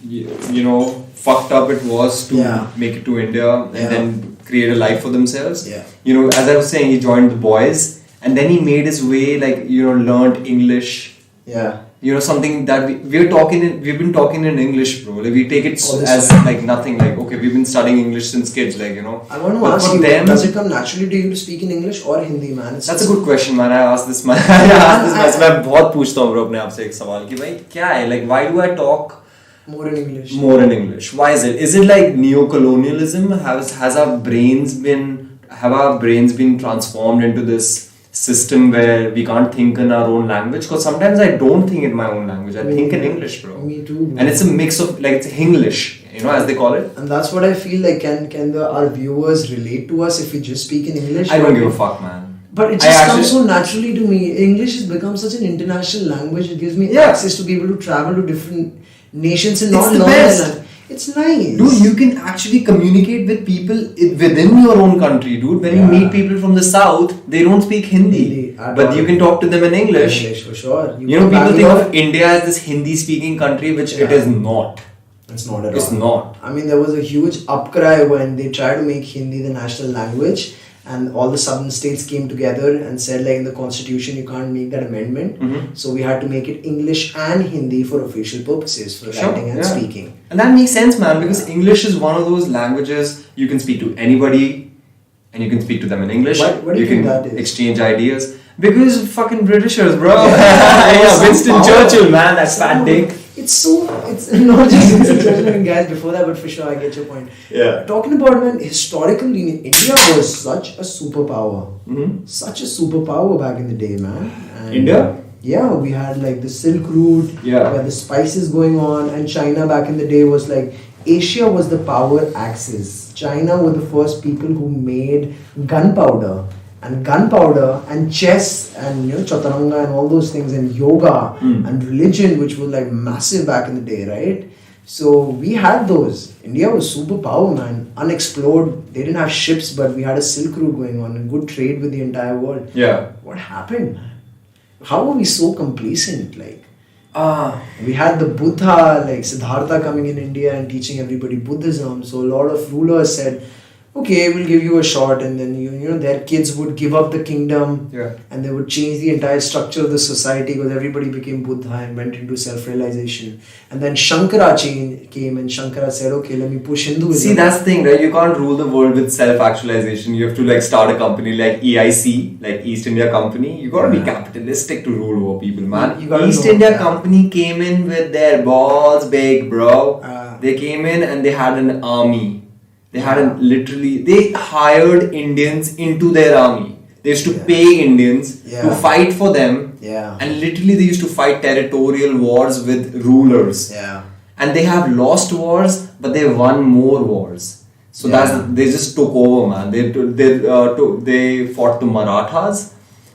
you know fucked up it was to Yeah. make it to India and Yeah. then create a life for themselves. Yeah. You know, as I was saying, he joined the boys and then he made his way, like, you know, learned English. Yeah. You know, something that we've been talking in English, bro. Like, we take it All this as time. like nothing. Like, okay, we've been studying English since kids, like, you know. I want to But ask for you, them, does it come naturally to you to speak in English or Hindi, man? That's a good question, man. I asked this man. I asked this man. मैं बहुत पूछता हूँ bro अपने आप से एक सवाल कि भाई क्या है? Like, why do I talk more in English. more in English? Why is it? Is it like neo-colonialism? Have our brains been transformed into this system where we can't think in our own language? Because sometimes I don't think in my own language. I think in English, bro. Me too, bro. And it's a mix of, like, it's Hinglish, you know, as they call it. And that's what I feel like. Can our viewers relate to us if we just speak in English? I don't give a fuck, man. But it I just actually- comes so naturally to me. English has become such an international language. It gives me Yeah. access to be able to travel to different nations and It's not the learn their best. language. It's nice. Dude, you can actually communicate with people within your own country, dude. When you Yeah. meet people from the south, they don't speak Hindi. Hindi at But all. you can talk to them in English. English for sure. You know, go people think Bangalore, of India as this Hindi speaking country, which it Yeah. is not. It's not at It's all. not. I mean, there was a huge upcry when they tried to make Hindi the national language, and all the southern states came together and said, like, in the constitution, you can't make that amendment. Mhm. So we had to make it English and Hindi for official purposes, for Sure, writing and yeah. speaking. And that makes sense, man, because English is one of those languages you can speak to anybody and you can speak to them in English. Why do you can think that is? exchange ideas. Because fucking Britishers, bro. Yeah, Yeah, Winston some power. Churchill, man, that fat dick. It's not just Winston Churchill and guys before that, but for sure, I get your point. Yeah. Talking about, man, historically, India was such a superpower. Mm-hmm. Such a superpower back in the day, man. And India? Yeah, we had like the Silk Route, Yeah. we had the spices going on, and China back in the day was like, Asia was the power axis. China were the first people who made gunpowder. And gunpowder and chess and, you know, chaturanga and all those things and yoga and religion, which was like massive back in the day, right? So we had those. India was superpower, man. Unexplored. They didn't have ships, but we had a Silk Route going on and good trade with the entire world. Yeah. What happened, man? How are we so complacent? Like, Ah. we had the Buddha, like Siddhartha coming in India and teaching everybody Buddhism. So a lot of rulers said, okay, we'll give you a shot, and then you know their kids would give up the kingdom, Yeah. and they would change the entire structure of the society because everybody became Buddha and went into self-realization. And then Shankara came, and Shankara said, okay, let me push Hinduism. See, that's the thing, right? You can't rule the world with self-actualization. You have to like start a company like EIC, like East India Company. You gotta be capitalistic to rule over people, man. You gotta East know, India yeah. Company came in with their balls big, bro. Ah. They came in and they had an army. They had they hired Indians into their army. They used to pay Indians to Yeah. fight for them. Yeah. And literally they used to fight territorial wars with rulers. Yeah. And they have lost wars, but they won more wars. So Yeah. they just took over, man. They fought the Marathas,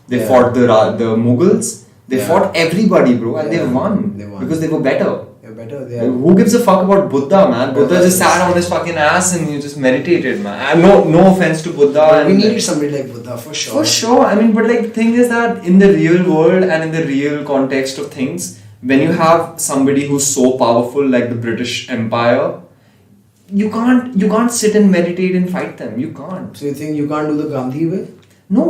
they Yeah. fought the Mughals, they Yeah. fought everybody, bro, and Yeah. they won They won. because they were better. They're better. They are. Who gives a fuck about Buddha, man? Buddha Buddha just is- sat on his fucking ass and he just meditated, man. No offense to Buddha. We and- needed somebody like Buddha for sure. for sure. I mean, but like the thing is that in the real world and in the real context of things, when you have somebody who's so powerful like the British Empire, you can't sit and meditate and fight them. You can't. So you think you can't do the Gandhi way? No.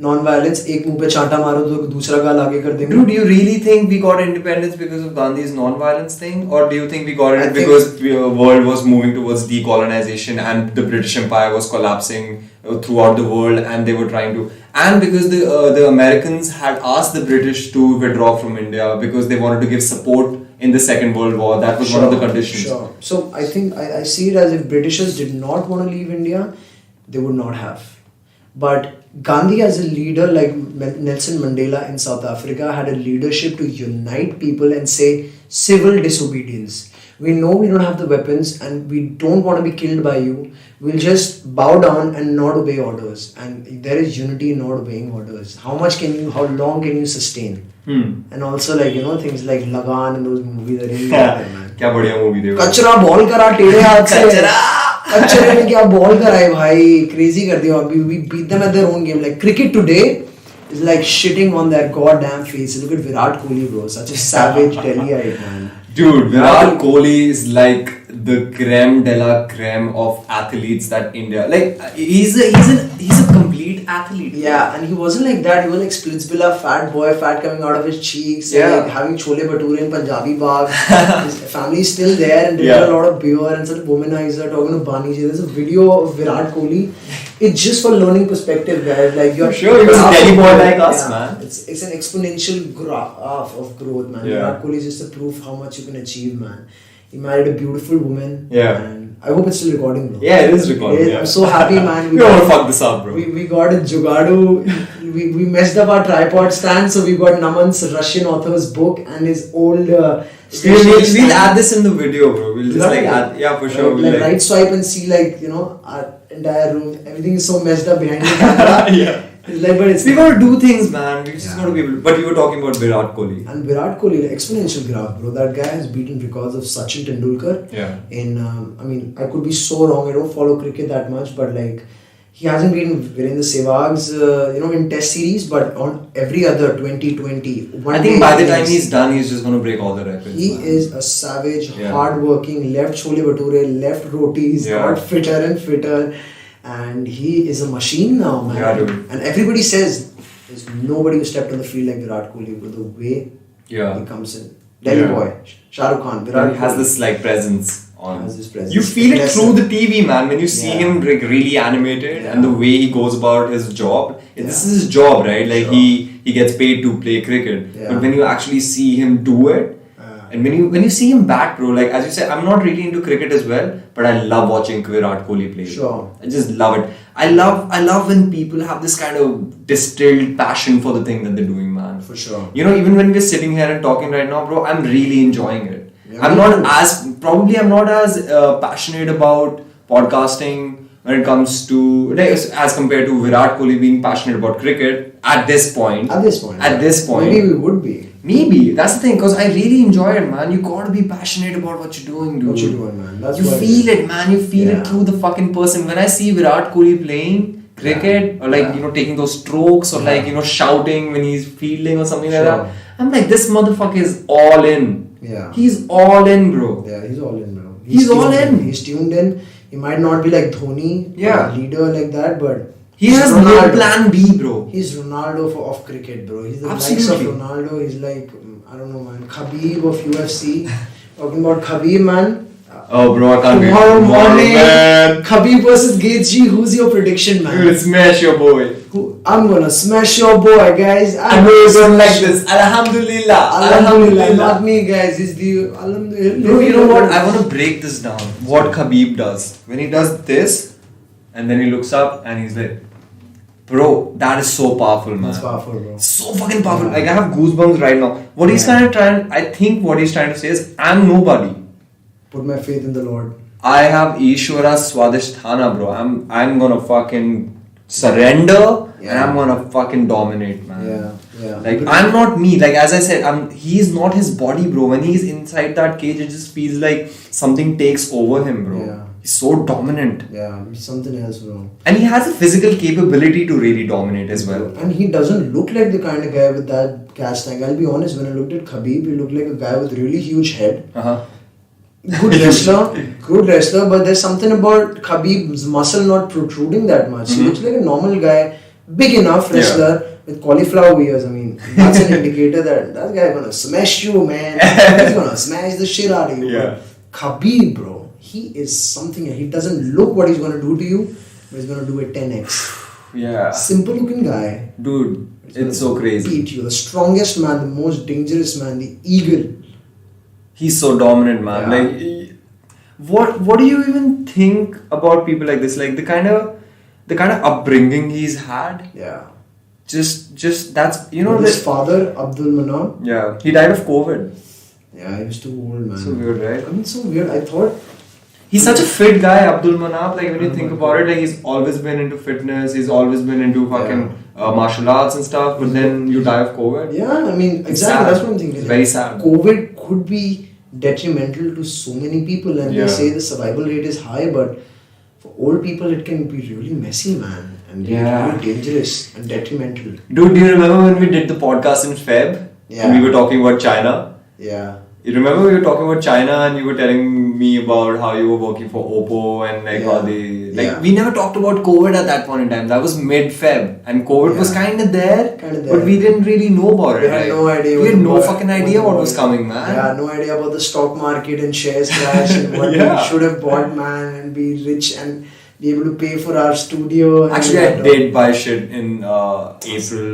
Non-violence, एक मुंह पे चांटा मारो तो दूसरा गाल आगे कर देंगे. Dude, do you really think we got independence because of Gandhi's non-violence thing? Or do you think we got I it think- because the world was moving towards decolonization and the British Empire was collapsing throughout the world and they were trying to... And because the Americans had asked the British to withdraw from India because they wanted to give support in the Second World War. That was one of the conditions. Sure. So I think I see it as if Britishers did not want to leave India, they would not have. But Gandhi as a leader, like Nelson Mandela in South Africa, had a leadership to unite people and say civil disobedience. We know we don't have the weapons and we don't want to be killed by you. We'll just bow down and not obey orders. And there is unity in not obeying orders. How long can you sustain? And also like, things like Lagan and those movies are really good, man. क्या बढ़िया movie थे कचरा ball करा टेढ़े हाथ से कचरे में क्या बॉल कराए भाई क्रेजी कर दिया अभी we beat them at their own game like cricket today is like shitting on their goddamn face. Look at Virat Kohli, bro, such a savage Delhiite, man. Dude, Virat Kohli is like the creme de la creme of athletes that India like. He's a complete athlete. Yeah, and he wasn't like that. He was like Splitsvilla, fat boy, fat coming out of his cheeks, Yeah. like having chole bhature in Punjabi Bagh. His family is still there and drinking Yeah. a lot of beer and such a womanizer talking to Bani ji. There's a video of Virat Kohli. It's just for learning perspective, guys. Like you're Sure, he was a Delhi boy like us, man. It's an exponential graph of growth, man. Yeah. Virat Kohli is just a proof how much you can achieve, man. He married a beautiful woman. Yeah. And I hope it's still recording, bro. Yeah, it is recording. Yeah. I'm so happy, man. We don't want to fuck this up, bro. We got a Jugadu. we messed up our tripod stand, so we got Naman's Russian author's book and his old. We'll add this in the video, bro. We'll just like add, yeah, for sure. Like, We'll right swipe and see our entire room. Everything is so messed up behind the camera. Yeah. It's like, but it's We gotta do things, man. We just gotta be able. But you were talking about Virat Kohli. And Virat Kohli, like, exponential graph, bro. That guy has beaten records of Sachin Tendulkar. Yeah. I could be so wrong. I don't follow cricket that much, but like, he hasn't beaten Virendra Sehwag's, in Test series, but on every other 2020. I think by the time he's done, he's just gonna break all the records. He man. is a savage, Yeah. hard-working, left chole bhature, left rotis, Yeah. got fitter and fitter, and he is a machine now, man. Yeah, dude. And everybody says there's nobody who stepped on the field like Virat Kohli, but the way Yeah. he comes in, Delhi Yeah. boy, Shah Rukh Khan, Virat He has Kohli. this like presence on. Has this presence. You feel it Yes, through sir. the TV, man. When you see Yeah. him like really animated Yeah. and the way he goes about his job. This Yeah. is his job, right? Like Sure. he gets paid to play cricket. Yeah. But when you actually see him do it, and when you see him bat, bro, like as you said, I'm not really into cricket as well, but I love watching Virat Kohli play. Sure. I just love it. I love when people have this kind of distilled passion for the thing that they're doing, man. For sure. Even when we're sitting here and talking right now, bro, I'm really enjoying it. Yeah, I'm me not too. I'm not as passionate about podcasting when it comes to like, as compared to Virat Kohli being passionate about cricket at this point. At this point. At this point. Maybe we would be. Maybe that's the thing, because I really enjoy it, man. You gotta be passionate about what you're doing, dude. What you're doing, man. That's you what it feel is. it, man. You feel Yeah. it through the fucking person. When I see Virat Kohli playing cricket, or like Yeah. taking those strokes, or like shouting when he's fielding or something like Sure. that, I'm like, this motherfucker is all in. Yeah. He's all in, bro. Yeah, he's all in, bro. He's all tuned in. He's tuned in. He might not be like Dhoni, Yeah. a leader like that, but He he's has no plan B, bro. He's Ronaldo of cricket, bro. He's the likes of Absolutely. Ronaldo. He's like, I don't know, man. Khabib of UFC. Talking about Khabib, man. Oh, bro, I can't wait. Tomorrow morning, man. Khabib versus Gaethje. Who's your prediction, man? Dude, smash your boy. I'm gonna smash your boy, guys. I know you don't like this. Alhamdulillah. Alhamdulillah, not me, guys. It's the Alhamdulillah. Bro, you know what? I want to break this down. What Khabib does. When he does this, and then he looks up and he's like, bro, that is so powerful, man. That's powerful, bro. So fucking powerful. Like, I have goosebumps right now. What he's I think what he's trying to say is, I'm nobody. Put my faith in the Lord. I have Ishwara Swadhisthana, bro. I'm gonna fucking surrender and I'm gonna fucking dominate, man. Yeah. Like, I'm not me. Like, as I said, he's not his body, bro. When he's inside that cage, it just feels like something takes over him, bro. Yeah. He's so dominant. Yeah, he's something else, bro. And he has a physical capability to really dominate as well. And he doesn't look like the kind of guy with that gas tank. I'll be honest, when I looked at Khabib, he looked like a guy with really huge head. Uh-huh. Good wrestler, but there's something about Khabib's muscle not protruding that much. He looks like a normal guy, big enough wrestler with cauliflower ears. I mean, that's an indicator that guy gonna smash you, man. He's gonna smash the shit out of you. Yeah. Khabib, bro, he is something. He doesn't look what he's gonna do to you, but he's gonna do it 10x. Yeah. Simple looking guy. Dude, it's so crazy. Beat you, the strongest man, the most dangerous man, the eagle. He's so dominant, man. Yeah. Like, what do you even think about people like this? Like, the kind of upbringing he's had. Yeah. Just that's His father, Abdul Manap. Yeah, he died of COVID. Yeah, he was too old, man. So weird, right? I mean, so weird. I thought. He's such a fit guy, Abdul Manap. Like when you think about it, like he's always been into fitness. He's always been into fucking martial arts and stuff. But then you die of COVID. Yeah, I mean, It's exactly. sad. That's what I'm thinking. It's very sad. COVID could be detrimental to so many people, and Yeah. they say the survival rate is high, but for old people, it can be really messy, man, and Yeah. really dangerous and detrimental. Dude, do you remember when we did the podcast in Feb? Yeah. And we were talking about China? Yeah. You remember we were talking about China and you were telling me about how you were working for Oppo and like how they we never talked about COVID at that point in time. That was mid-Feb and COVID was kinda there. But we didn't really know about it. We had no idea. We had no fucking idea what was coming, man. Yeah, no idea about the stock market and shares crash and what we should have bought, man, and be rich and be able to pay for our studio. And Actually, I did buy shit in April,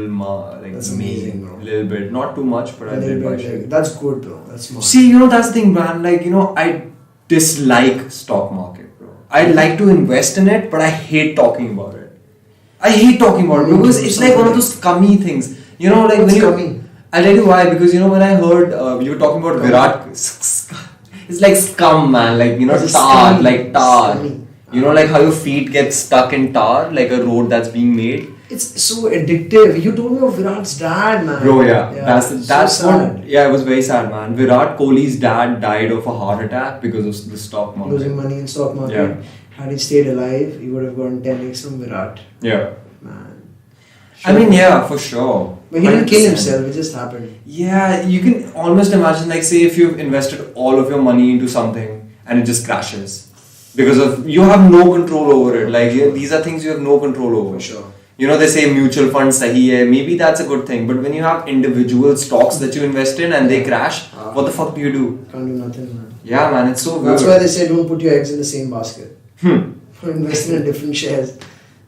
like That's May, amazing, bro. a little bit. Not too much, but I did buy shit. That's good, bro. That's smart. See, you know, that's the thing, man. Like, you know, I dislike stock market, bro. I like to invest in it, but I hate talking about it. I hate talking about it because it's like one of those scummy things. You know, like What's when you. scummy? I'll tell you why. Because you know, when I heard you were talking about Virat, it's like scum, man. Like, you know, It's tar, scummy. like tar. Scummy. You know, like how your feet get stuck in tar, like a road that's being made. It's so addictive. You told me of Virat's dad, man. Bro, yeah. That's so what. sad. Yeah, it was very sad, man. Virat Kohli's dad died of a heart attack because of the stock market. Losing money in stock market. Yeah. Had he stayed alive, he would have gotten 10x from Virat. Yeah. Man. I mean, yeah, for sure. But he didn't kill 100%. himself, it just happened. Yeah, you can almost imagine, like, say, if you've invested all of your money into something and it just crashes because of you have no control over it. Like, these are things you have no control over. For sure. You know, they say mutual fund sahi hai. Maybe that's a good thing. But when you have individual stocks that you invest in and they crash, what the fuck do you do? Can't do nothing, man. Yeah, man, it's so That's weird. why they say don't put your eggs in the same basket. For investing in different shares.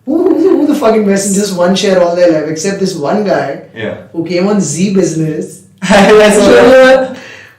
Who the fuck invests in just one share all their life except this one guy who came on Z Business.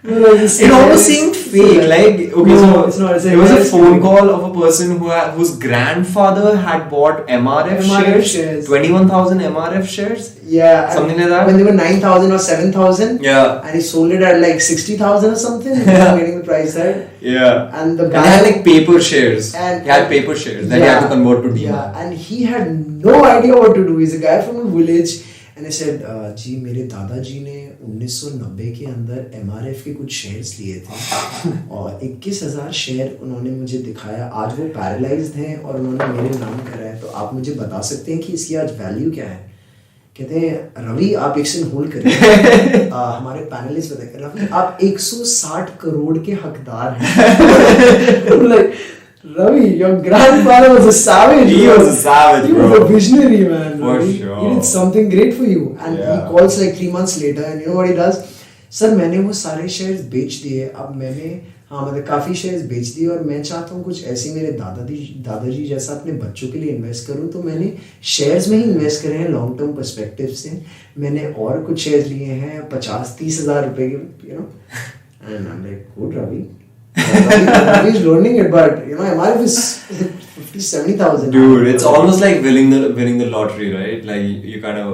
It almost seemed fake. Like, okay, No, so it's not. It's it was a it's phone fake. call of a person whose grandfather had bought MRF shares. 21,000 MRF shares. Yeah. Something like that? When they were 9,000 or 7,000. Yeah. And he sold it at like 60,000 or something. He Yeah. was getting the price right. Yeah. And the And guy they had like paper shares. And- he had paper shares that he had to convert to Yeah, Demat. and he had no idea what to do. He's a guy from a village. And I said, जी मेरे दादाजी ने 1990 के अंदर MRF के कुछ shares लिए थे और 21,000 शेयर उन्होंने मुझे दिखाया. आज वो पैरालाइज्ड हैं और उन्होंने मेरे नाम करा है. तो आप मुझे बता सकते हैं कि इसकी आज वैल्यू क्या है? कहते हैं रवि आप एक सेकंड होल्ड करिए. हमारे पैनलिस्ट बताए रवि आप 160 करोड़ के हकदार हैं. Like, Ravi, your grandfather was a savage. He bro. was a savage, He bro. was a visionary, man. For Ravi. sure. He did something great for you. And Yeah. he calls like 3 months later and you know what he does? Sir, मैंने वो सारे shares बेच दिए. अब मैंने मतलब काफ़ी shares बेच दिए और मैं चाहता हूँ कुछ ऐसे मेरे दादाजी जैसा अपने बच्चों के लिए इन्वेस्ट करूँ. तो मैंने शेयर्स में ही इन्वेस्ट करे हैं लॉन्ग टर्म पर्सपेक्टिव से. मैंने और कुछ शेयर्स लिए हैं 50-30 हज़ार रुपए के, you know. And I'm like, good, Ravi. Ravi is learning it, but you know, MRF is 50,000-70,000. Dude, it's almost like winning the lottery, right? Like you kind of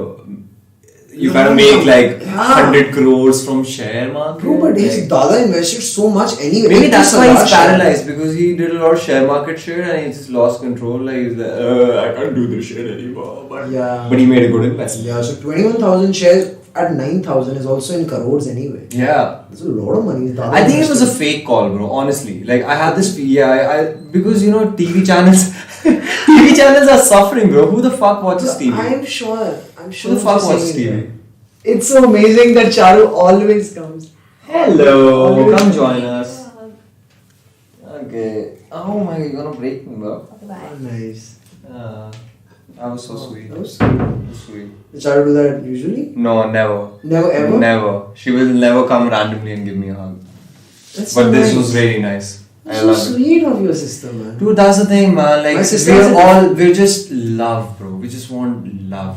make like 100 crores from share market. True, but his Like, dada invested so much anyway. maybe that's why he's 80,000 share. paralyzed because he did a lot of share market share and he just lost control. Like he's like, I can't do this shit anymore. But he made a good investment. Yeah, so 21,000 shares at 9,000 is also in crores anyway. Yeah. That's a lot of money. Dada I think it was a invested. fake call, bro. Honestly, like I had this. I because you know TV channels, TV channels are suffering, bro. Who the fuck watches TV? I'm sure. Who the fuck what you're watches saying TV? is right. It's so amazing that Charu always comes. Hello, come join us. Okay. Oh my god, you're gonna break me, bro. Oh, nice. That was so sweet. That was Sweet. Does Charu do that usually? No, never. Never ever? Never. She will never come randomly and give me a hug. That's But so this nice. was very nice. I So love it. sweet of your sister, man. Dude, that's the thing, man. My Like sister has we're just love, bro. We just want love.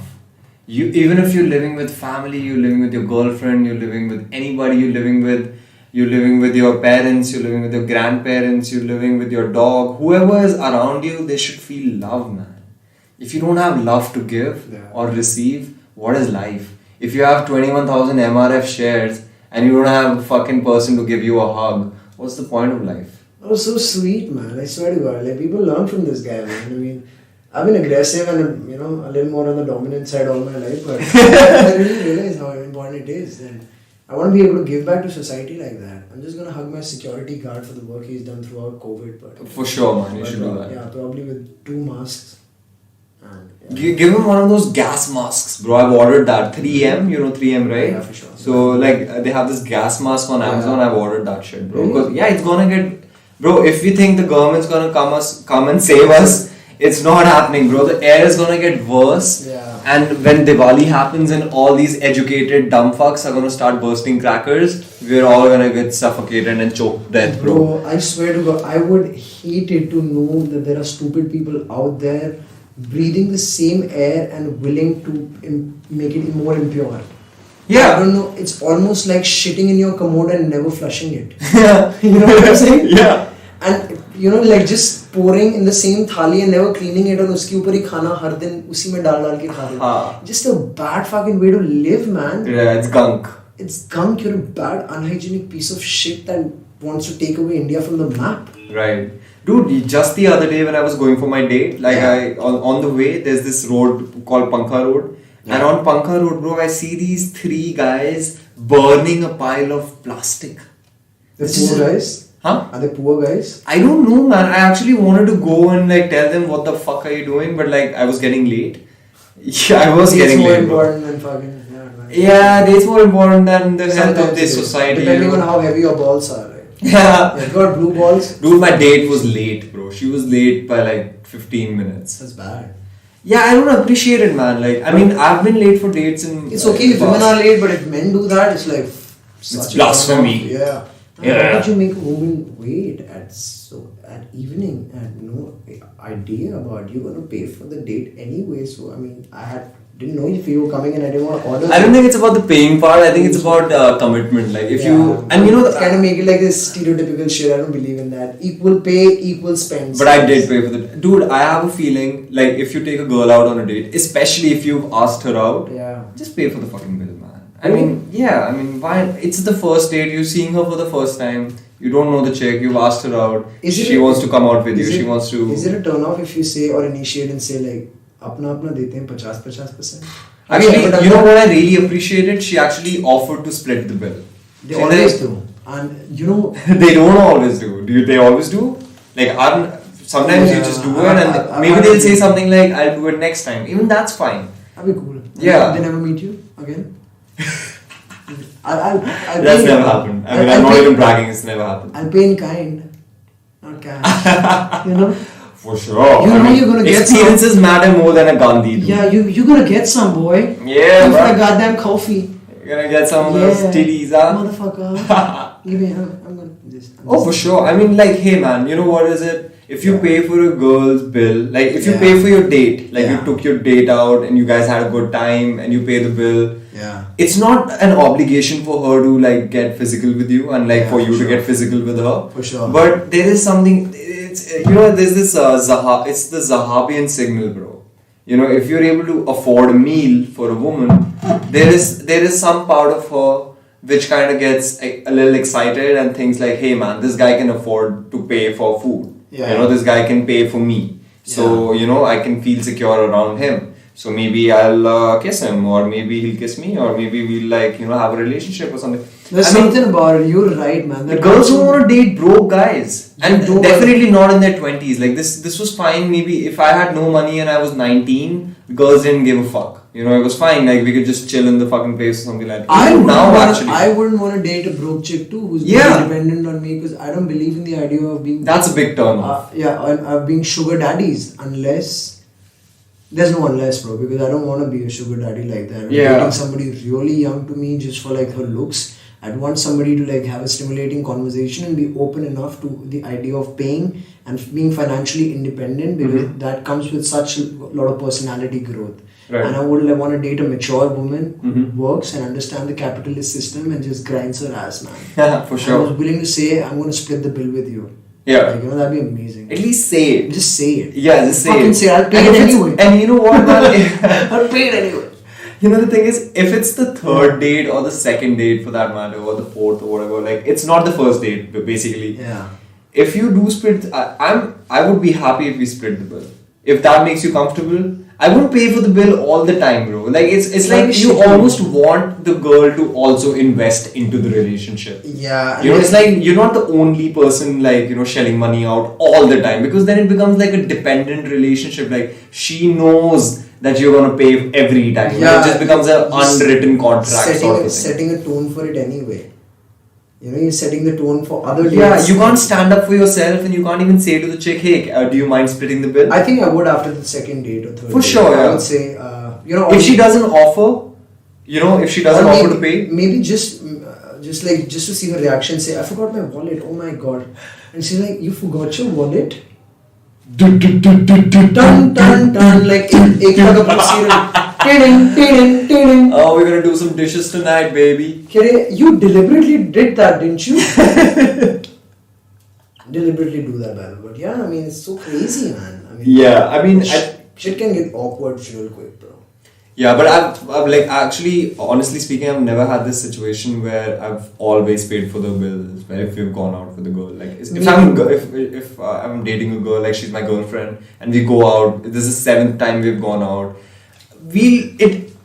You even if you're living with family, you're living with your girlfriend, you're living with anybody, you're living with your parents, you're living with your grandparents, you're living with your dog. Whoever is around you, they should feel love, man. If you don't have love to give or receive, what is life? If you have 21,000 MRF shares and you don't have a fucking person to give you a hug, what's the point of life? That was so sweet, man. I swear to God, like people learn from this guy, man. I mean, I've been aggressive and a little more on the dominant side all my life, but I really realize how important it is, and I want to be able to give back to society like that. I'm just gonna hug my security guard for the work he's done throughout COVID, but For sure, man, you should do that. Yeah, probably with 2 masks. And, Give him one of those gas masks, bro. I've ordered that 3M, 3M, right? Yeah, for sure. So like they have this gas mask on Amazon. I've ordered that shit, bro. Really? Because it's gonna get, bro. If we think the government's gonna come and save us, it's not happening, bro. The air is gonna get worse. Yeah. And when Diwali happens and all these educated dumb fucks are gonna start bursting crackers, we're all gonna get suffocated and choked to death, bro. Bro, I swear to God, I would hate it to know that there are stupid people out there breathing the same air and willing to make it more impure. Yeah. I don't know, it's almost like shitting in your commode and never flushing it. Yeah. You know what I'm saying? Yeah. And like just pouring in the same thali and never cleaning it and uski upar hi khana har din usi mein dal ke kha rahe. हाँ. Just a bad fucking way to live, man. Yeah, it's gunk. It's gunk. You're a bad, unhygienic piece of shit that wants to take away India from the map. Right. Dude, just the other day when I was going for my date, like Yeah. on the way, there's this road called Pankha Road. Yeah. And on Pankha Road, bro, I see these 3 guys burning a pile of plastic. The This poor is- guys. Huh? Are they poor guys? I don't know, man. I actually wanted to go and like tell them what the fuck are you doing, but like I was getting late. Yeah, I was It's getting more late. bro. important than fucking. Yeah, man. Yeah, it's more important than the health of Sometimes this it is. society. Depending on how heavy your balls are, right? Yeah. You've got blue balls. Dude, my date was late, bro. She was late by like 15 minutes. That's bad. Yeah, I don't appreciate it, man. Like, I mean, I've been late for dates in. It's okay if women are late, but if men do that, it's like such a blasphemy. turn-off. Yeah. Yeah. How could you make a woman wait at evening and no idea about you gonna pay for the date anyway? So I mean, didn't know if you were coming and I didn't want to order. I don't think it's about the paying part. I think it's about commitment. Like, if you and kind of make it like this stereotypical shit. I don't believe in that. Equal pay, equal spend. But I did pay for the. Dude, I have a feeling like if you take a girl out on a date, especially if you've asked her out, Yeah. just pay for the fucking bill, man. I mean, yeah. I mean, why? It's the first date. You're seeing her for the first time. You don't know the chick. You've asked her out. She wants to come out with you. She wants to. Is it a turn off if you say or initiate and say like अपना dete hain 50%? Actually, you know what I really appreciated? She actually offered to split the bill. They So always do, and you know. They don't always do. They always do? Like, sometimes you Yeah, just do it and maybe I- they'll say something like, I'll do it next time. Even that's fine. That'd be cool. Yeah. They never meet you again. I'll That's pay- never happened. I mean, I'll I'm not pay- even bragging, it's never happened. I'll pay in kind, not cash. You know. For sure. You know you're gonna get some- experiences matter more than a Gandhi. Dude. Yeah, you're gonna get some boy. Yeah, Come for bro. the goddamn coffee. You're gonna get some of those titties, huh? Motherfucker. Even I'm gonna just. Oh, for sure. I mean, like, hey, man, you know what is it? If you pay for a girl's bill, like, if you Yeah. pay for your date, like, you Yeah. took your date out and you guys had a good time and you pay the bill, Yeah. it's not an obligation for her to, like, get physical with you and, like, Yeah, for you for to sure. get physical with her. For sure. But there is something, there's this, it's the Zahabian signal, bro. You know, if you're able to afford a meal for a woman, there is some part of her which kind of gets a little excited and thinks like, hey man, this guy can afford to pay for food. Yeah. You know, this guy can pay for me. So, you know, I can feel secure around him. So maybe I'll kiss him, or maybe he'll kiss me, or maybe we'll like, you know, have a relationship or something. There's I mean, something about it. You're right, man. the girls don't want to date broke guys, and don't definitely not in their 20s. Like this was fine. Maybe if I had no money and I was 19, girls didn't give a fuck. You know, it was fine. Like we could just chill in the fucking place or something like that. I Even now, wouldn't actually, I wouldn't want to date a broke chick too who's Yeah. very dependent on me because I don't believe in the idea of being that's a big turn off. being sugar daddies unless there's no unless, bro, because I don't want to be a sugar daddy like that. I'm Yeah. dating somebody really young to me just for like her looks. I'd want somebody to like have a stimulating conversation and be open enough to the idea of paying and being financially independent because that comes with such a lot of personality growth. Right. And I would like, want to date a mature woman who Mhm. works and understand the capitalist system and just grinds her ass, man. For I was sure. willing to say, I'm going to split the bill with you. Yeah. Like, you know, that'd be amazing. At least say it. Just say it. Yeah, just say Fucking it. say it. I'll pay And it if it's- anyway. And you know what, man? I'll pay it anyway. You know, the thing is, if it's the third date or the second date for that matter, or the fourth or whatever, like it's not the first date, basically. Yeah. If you do split, I would be happy if we split the bill. If that makes you comfortable, I wouldn't pay for the bill all the time, bro. Like it's like you almost want the girl to also invest into the relationship. Yeah. You know, it's like you're not the only person like, you know, shelling money out all the time, because then it becomes like a dependent relationship. Like she knows that you're gonna pay every time. Yeah, It just becomes an unwritten contract sort of thing. setting a tone for it anyway. You know, you're setting the tone for other dates. Yeah, you can't stand up for yourself, and you can't even say to the chick, "Hey, do you mind splitting the bill?" I think I would after the second date or third. For date. sure, I yeah. would say, you know, If she doesn't offer, you know, if she doesn't or offer to pay, maybe just to see her reaction. Say, I forgot my wallet. Oh my god! And she's like, you forgot your wallet? Dun dun dun, like ek ka serial. Ding. oh, we're gonna do some dishes tonight, baby. Kere, you deliberately did that, didn't you? Deliberately do that, man. But yeah, I mean, it's so crazy, man. I mean, Yeah, I mean, shit can get awkward real quick, bro. yeah, but I've like actually, honestly speaking, I've never had this situation where I've always paid for the bills. Where if we've gone out for the girl, like if I'm dating a girl, like she's my girlfriend, and we go out. This is the 7th time we've gone out.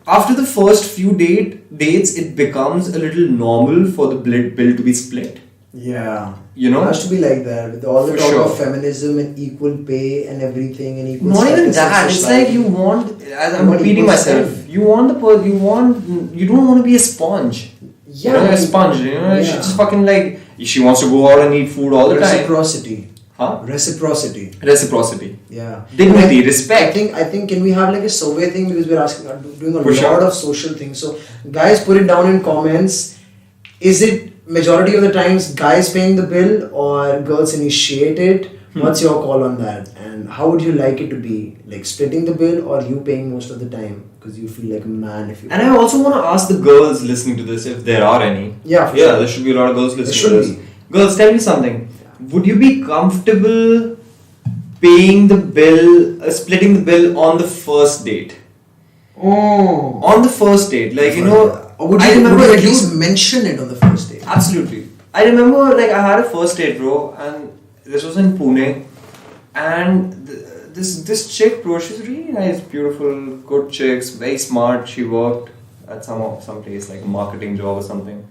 After the first few dates, it becomes a little normal for the bill to be split. Yeah. You know? It has to be like that with all the For talk sure. of feminism and equal pay and everything and equal Not even status in that. It's society. like you want. As I'm Not repeating equal myself. stuff. You want the person. You don't want to be a sponge. Yeah, You know, I a mean, sponge. You know, she yeah. just fucking like she wants to go out and eat food all the time. Reciprocity. Huh? Reciprocity. Reciprocity. Yeah. Dignity, And respect. I think can we have like a survey thing, because we're asking doing a For lot sure. of social things. So guys, put it down in comments. Is it majority of the times guys paying the bill or girls initiate it? What's your call on that? And how would you like it to be? Like splitting the bill or you paying most of the time because you feel like a man if you. And I also want to ask the girls listening to this, if there are any. Yeah, for Yeah, sure. there should be a lot of girls listening should to this. be. Girls, tell me something. Would you be comfortable paying the bill, splitting the bill on the first date? Oh. On the first date, like you know. Or would I you, remember would you at you- least mention it on the first date? Absolutely. I remember like I had a first date, bro, and this was in Pune, and this chick, bro, she's really nice, beautiful, good chicks, very smart. She worked at some place like a marketing job or something,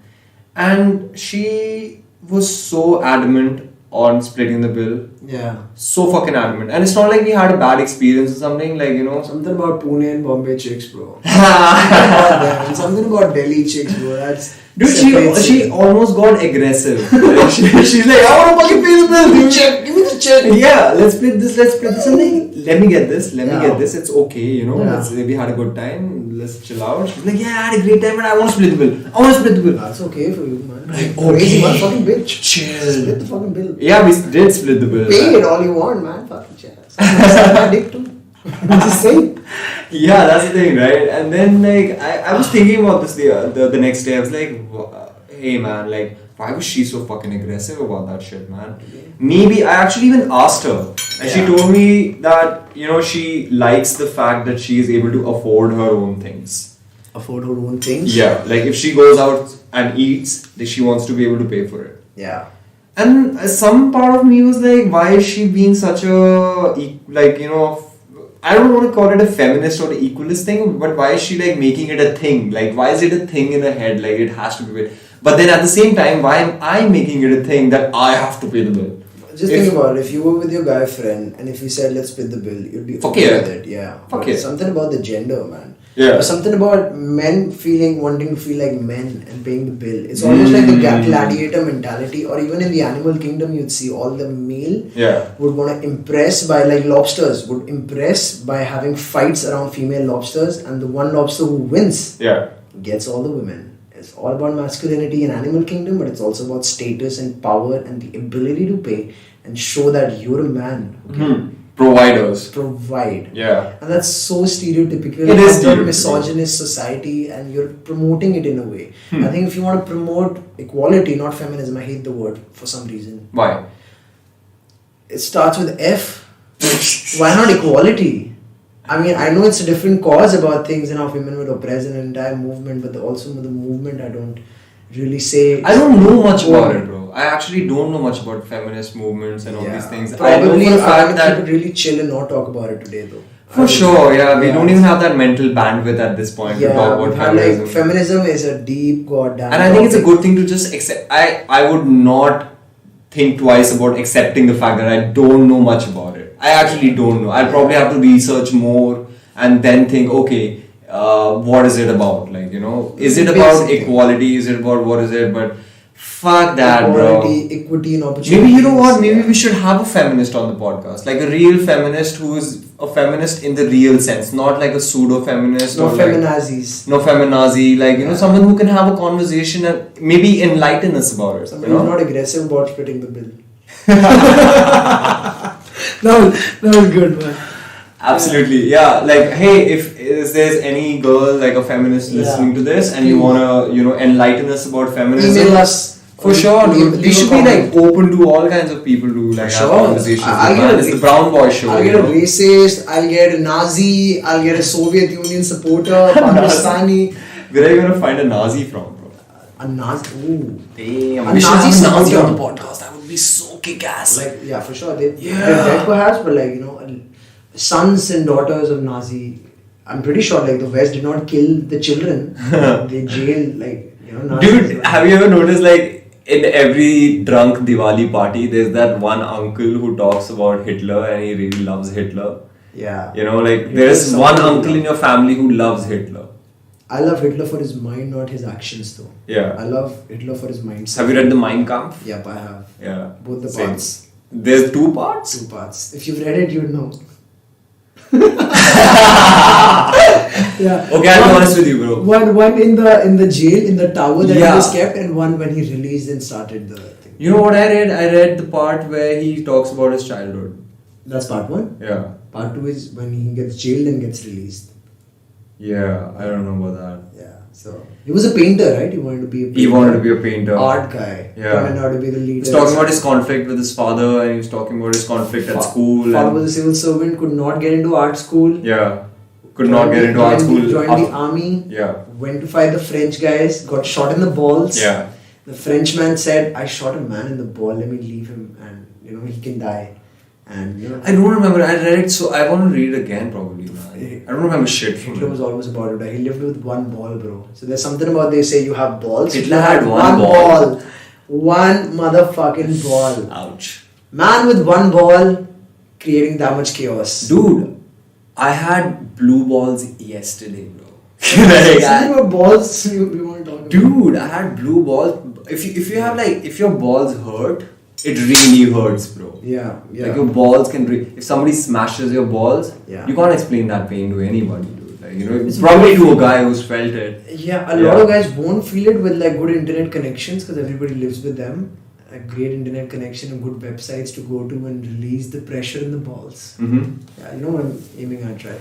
and she was so adamant on splitting the bill, Yeah. so fucking adamant. And it's not like we had a bad experience or something, like you know. Something about Pune and Bombay chicks, bro. Something about them. And something about Delhi chicks, bro. That's Dude, separates she it. almost got aggressive. Like, she's like, I want to fucking pay the bill. Give me the check. Give me the check. Yeah, let's split this. I'm like, let me get this. Let me Yeah. get this. It's okay, you know. Yeah. We had a good time. Let's chill out. She's like, yeah, I had a great time, but I want to split the bill. I want to split the bill. That's okay for you, man. Like, Crazy okay. motherfucking bitch. Chill. Split the fucking bill. Yeah, we did split the bill. Pay it all you want, man. Fucking chance. Suck my dick too. Just saying. Yeah, that's the thing, right? And then like I was thinking about this the next day. I was like, hey man, like why was she so fucking aggressive about that shit, man? Maybe I actually even asked her, and she Yeah. told me that you know she likes the fact that she is able to afford her own things. Afford her own things. Yeah, like if she goes out and eats, she wants to be able to pay for it. Yeah. And some part of me was like, why is she being such a like you know? I don't want to call it a feminist or an equalist thing, but why is she like making it a thing? Like, why is it a thing in her head? Like, it has to be. But then at the same time, why am I making it a thing that I have to pay the bill? Just think about it. If you were with your guy friend and if he said, let's split the bill, you'd be Fuck okay yeah. with it. Yeah. Fuck But yeah. something about the gender, man. Yeah. Or something about men wanting to feel like men and paying the bill. It's almost like the gladiator mentality, or even in the animal kingdom, you'd see all the male Yeah. would want to impress by, like lobsters, would impress by having fights around female lobsters, and the one lobster who wins Yeah. gets all the women. It's all about masculinity in animal kingdom, but it's also about status and power and the ability to pay and show that you're a man who can Providers. provide. Yeah. And that's so stereotypical. It is of our stereotypical. misogynist society, and you're promoting it in a way. I think if you want to promote equality, not feminism, I hate the word for some reason. Why? It starts with F. Why not equality? I mean, I know it's a different cause about things and how women were oppressed in an entire movement, but also the movement I don't really say. I don't know much about it, bro. I actually don't know much about feminist movements and all these things. I know Probably for a I fact would that keep it really chill and not talk about it today, though. for sure, yeah, we don't even have that mental bandwidth at this point to talk about feminism. Like feminism is a deep goddamn. And I think it's a good thing to just accept. I would not think twice about accepting the fact that I don't know much about it. I actually don't know. I'll probably have to research more and then think, okay, what is it about? Like, you know, is it about equality? Is it about what is it? But fuck that, equality, bro. equity, and opportunity. Maybe, you know what? Maybe we should have a feminist on the podcast. Like a real feminist who is a feminist in the real sense, not like a pseudo feminist No or like feminazis. no feminazi, like, you know, someone who can have a conversation and maybe enlighten us about it. Someone You who's know? not aggressive about splitting the bill. that was good, man. Absolutely, yeah. Like, hey, if there's any girl like a feminist listening to this and you wanna, you know, enlighten us about feminism, Email us. for sure, dude. We leave should a be comment. like open to all kinds of people to like have conversations. I'll Man. get It's the Brown Boy show. I'll you get a know? racist, I'll get a Nazi, I'll get a Soviet Union supporter, Pakistani. Where are you gonna find a Nazi from, bro? A Nazi. Ooh. Damn, A we should Nazi have a Nazi supporter. on the podcast. That would be so kick-ass. Like, yeah, for sure. They're dead perhaps, but like, you know, sons and daughters of Nazi. I'm pretty sure like the West did not kill the children. They jailed like, you know, Nazis. Dude, have you ever noticed like in every drunk Diwali party, there's that one uncle who talks about Hitler and he really loves Hitler. Yeah. You know, like Hitler there's is one someone uncle in your family who loves Hitler. I love Hitler for his mind, not his actions though. Yeah. I love Hitler for his mindset. Have you read the Mein Kampf? Yep, I have. Yeah. Both the Same. parts. There's two parts? Two parts. If you've read it, you'd know. Yeah. Okay, I'll be honest with you, bro. One in the jail, in the tower that he Yeah. was kept, and one when he released and started the thing. You know what I read? I read the part where he talks about his childhood. That's part one. Yeah. Part two is when he gets jailed and gets released. Yeah, I don't know about that. Yeah. So he was a painter, right? He wanted to be a painter. He wanted to be a painter. Art guy. Yeah. Turned out to be the leader. He was talking about his conflict with his father and he was talking about his conflict at school. Father And, was a civil servant, could not get into art school. yeah. Could not get into art school. Joined the army. Yeah. Went to fight the French guys. Got shot in the balls. Yeah. The Frenchman said, "I shot a man in the ball. Let me leave him, and you know he can die." And you know, I don't remember. I read it, so I want to read it again probably, man. I don't remember shit from Hitler it. was always about to die. He lived with one ball, bro. So there's something about they say you have balls. Hitler He had one ball. One motherfucking ball. Ouch. Man with one ball creating that much chaos. Dude, I had blue balls yesterday, bro. Something about balls you want to talk about. Dude, I had blue balls. If you have like if your balls hurt, it really hurts, bro. Yeah, yeah. Like your balls can if somebody smashes your balls, Yeah. you can't explain that pain to anybody, dude. Like you know, It's probably very- to a guy who's felt it. Yeah, a lot of guys won't feel it with like good internet connections because everybody lives with them. A great internet connection and good websites to go to and release the pressure in the balls. Mm-hmm. Yeah, you know what I'm aiming at, right?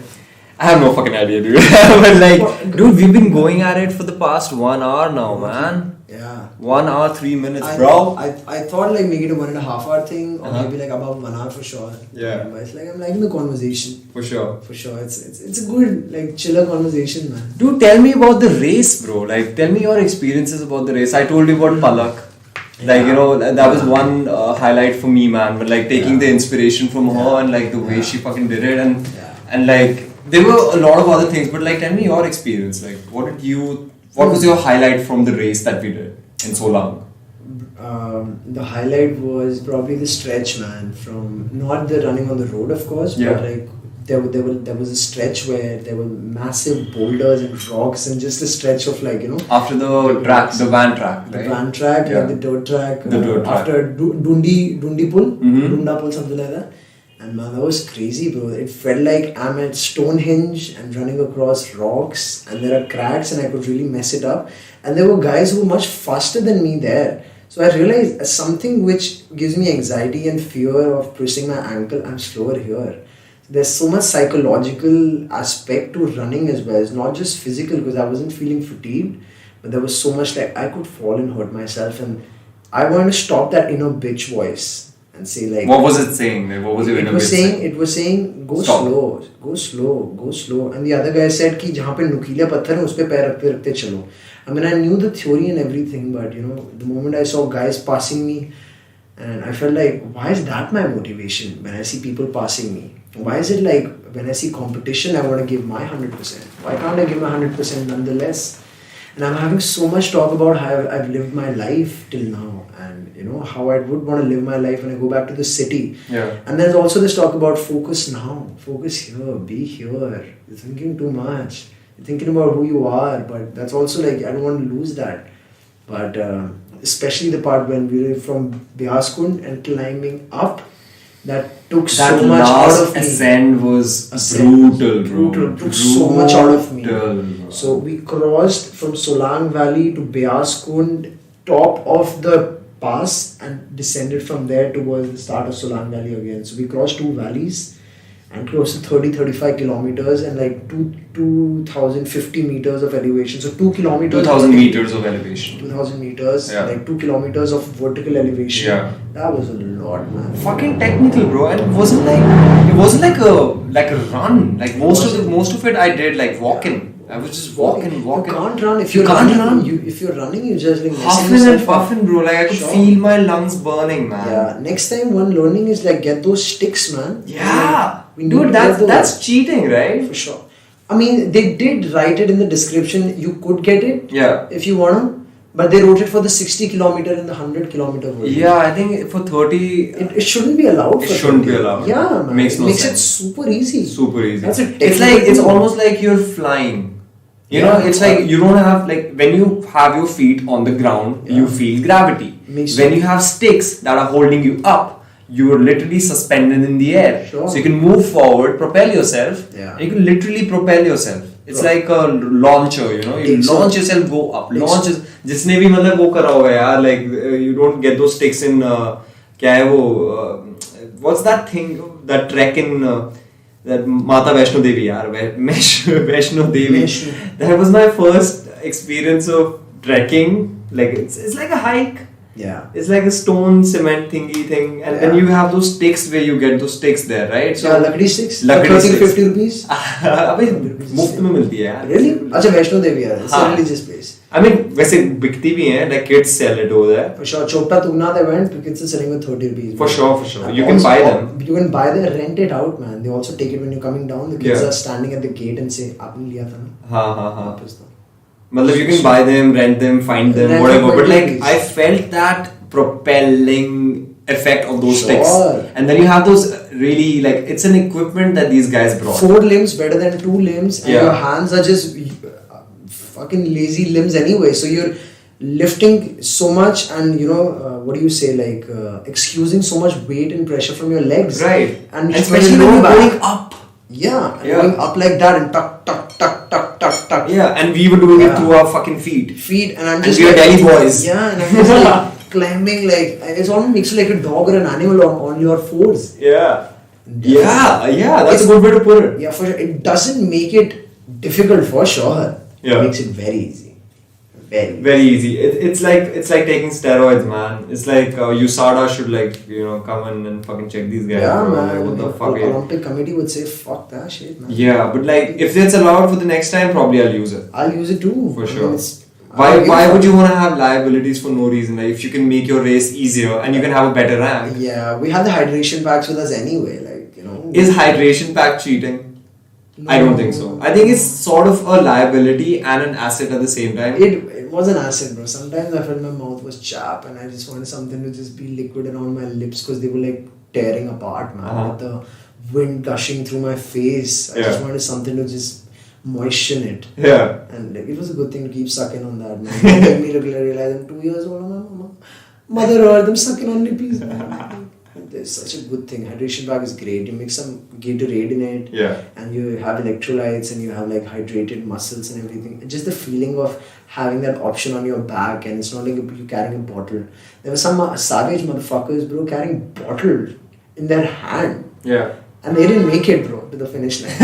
I have no fucking idea, dude. But like, dude, we've been going at it for the past 1 hour now, man. Yeah. 1 hour, 3 minutes, I, bro. I thought like make it a 1.5 hour thing or Uh-huh. maybe like about 1 hour for sure. Yeah. But it's like I'm liking the conversation For sure. for sure. It's a good like chiller conversation, man. Dude, tell me about the race, bro. Like, tell me your experiences about the race. I told you about Palak. Like, you know, that was one highlight for me, man. But like taking the inspiration from her and like the way she fucking did it and like there were a lot of other things. But like, tell me your experience. Like, what was your highlight from the race that we did in Solang? The highlight was probably the stretch, man. From not the running on the road, of course, Yeah. but like there was a stretch where there were massive boulders and rocks and just a stretch of like, you know, After the track, the van track, the right? van track, Yeah. like the dirt track, The dirt track. after Dundi Pull, Mhm. Dunda Pull, something like that. And man, that was crazy, bro. It felt like I'm at Stonehenge and running across rocks, and there are cracks, and I could really mess it up. And there were guys who were much faster than me there. So I realized something which gives me anxiety and fear of twisting my ankle, I'm slower here. There's so much psychological aspect to running as well. It's not just physical because I wasn't feeling fatigued, but there was so much like I could fall and hurt myself, and I wanted to stop that inner bitch voice. and say like. What was it saying? Like, what was your inner voice saying? It was saying go Stop. go slow, and the other guy said कि जहाँ पे नुकीले पत्थर हैं उस पे पैर रखते रखते चलो. I mean, I knew the theory and everything, but you know, the moment I saw guys passing me, and I felt like, why is that my motivation when I see people passing me? Why is it like when I see competition, I want to give my 100%? Why can't I give my 100% nonetheless? And I'm having so much talk about how I've lived my life till now, and you know how I would want to live my life when I go back to the city. Yeah. And there's also this talk about focus now, focus here, be here. You're thinking too much. You're thinking about who you are, but that's also like I don't want to lose that. But especially the part when we were from Biaskund and climbing up, that took That so much out last of me. ascent was Ascent. brutal, bro. Brutal. Took so much out of me. Brutal, bro. So we crossed from Solang Valley to Biaskund, top of the pass, and descended from there towards the start of Solang Valley again. So we crossed two valleys and close to 30-35 kilometers and like 2,050 meters of elevation. So 2 kilometers. 2,000 meters of elevation. 2,000 meters, Yeah. like 2 kilometers of vertical elevation. Yeah. That was a lot, man. Fucking technical, bro. And it wasn't like a run. Like most of it I did like walking. I was just walking. You can't run. If You you're can't running, run. if you're running, you just like messing Huffing yourself and up. puffing, bro. Like I could Sure. feel my lungs burning, man. Yeah. Next time, one learning is like get those sticks, man. Yeah. We need to Dude, get those. that's cheating, right? For sure. I mean, they did write it in the description. You could get it Yeah. if you want to, but they wrote it for the 60 kilometer and the 100 kilometer version. Yeah, I think for 30, It shouldn't be allowed. It for shouldn't be 30. allowed. Yeah, man. Makes no Makes sense. it super easy. super easy. That's a it's technical- almost like you're flying. You Yeah. know, it's like you don't have like when you have your feet on the ground, Yeah. you feel gravity. Makes When sense. you have sticks that are holding you up, you're literally suspended in the air. Sure. So you can move forward, propel yourself. Yeah. And you can literally propel yourself. It's Right. like a launcher, you know. You Takes launch off. yourself, go up. Takes Launch is जिसने भी मतलब वो करा होगा यार, like you don't get those sticks in क्या है वो what's that thing, that trek in that Mata Vaishno Devi yaar, Vaishno Devi. Vaishno. That was my first experience of trekking. Like it's like a hike. Yeah. It's like a stone cement thingy thing, and then Yeah. you have those sticks where you get those sticks there, right? So, lakdi sticks? Lakdi 30, sticks. 50 rupees? अबे मुफ्त में मिलती है यार. Really? अच्छा, वैष्णो देवी है. It's a हाँ. religious place. I mean वैसे बिकती भी हैं, like kids sell it over there. For sure. Chopta Tugnath I went, kids are selling with 30 rupees. For sure, for sure. And You can also, buy them. You can buy them, rent it out, man. They also take it when you're coming down. The kids Yeah. are standing at the gate and say, आपने लिया था ना? हाँ हाँ हाँ. वापस दो. मतलब you can buy them, rent them, find them, Rent whatever. them, But like please. I felt that propelling effect of those sticks, Sure. and then you have those really like it's an equipment that these guys brought. 4 limbs better than 2 limbs, and Yeah. your hands are just fucking lazy limbs anyway. So you're lifting so much, and you know what do you say, like excusing so much weight and pressure from your legs, Right. And especially low when you're back. going up. Yeah, and Yeah. going up like that and tuck tuck tuck tuck tuck tuck. Yeah, and we were doing it Yeah. through our fucking feet. Feet, and I'm And just we are like, Delhi boys. Yeah, and I'm just like climbing, like it's almost makes you like a dog or an animal on your fours. Yeah. Yeah, that's a good way to put it. Yeah, for sure. It doesn't make it difficult for sure. Yeah. It makes it very easy. Very. Very easy. It's like taking steroids, man. It's like USADA should like come in and fucking check these guys. Yeah, bro. man. Like, what the fuck? Olympic committee would say, fuck that shit, man. Yeah, but like if it's allowed for the next time, probably I'll use it. I'll use it too. For I mean, sure. it's- I Why don't give a would fuck. you want to have liabilities for no reason? Like if you can make your race easier and you can have a better rank. Yeah, we had the hydration packs with us anyway, like, you know. Is hydration pack cheating? I don't think so. I think it's sort of a liability and an asset at the same time. It was an acid, bro. Sometimes I felt my mouth was chapped and I just wanted something to just be liquid around my lips because they were like tearing apart, man. Uh-huh. With the wind gushing through my face. I Yeah. just wanted something to just moisten it. Yeah. And like, it was a good thing to keep sucking on that, man. It made me realize I'm 2 years old, my mother earth, I'm sucking on nippies, man. It's such a good thing. Hydration bag is great. You mix some Gatorade in it, Yeah. and you have electrolytes, and you have like hydrated muscles and everything. Just the feeling of having that option on your back, and it's not like you carrying a bottle. There were some savage motherfuckers, bro, carrying bottle in their hand, Yeah. and they didn't make it, bro, to the finish line.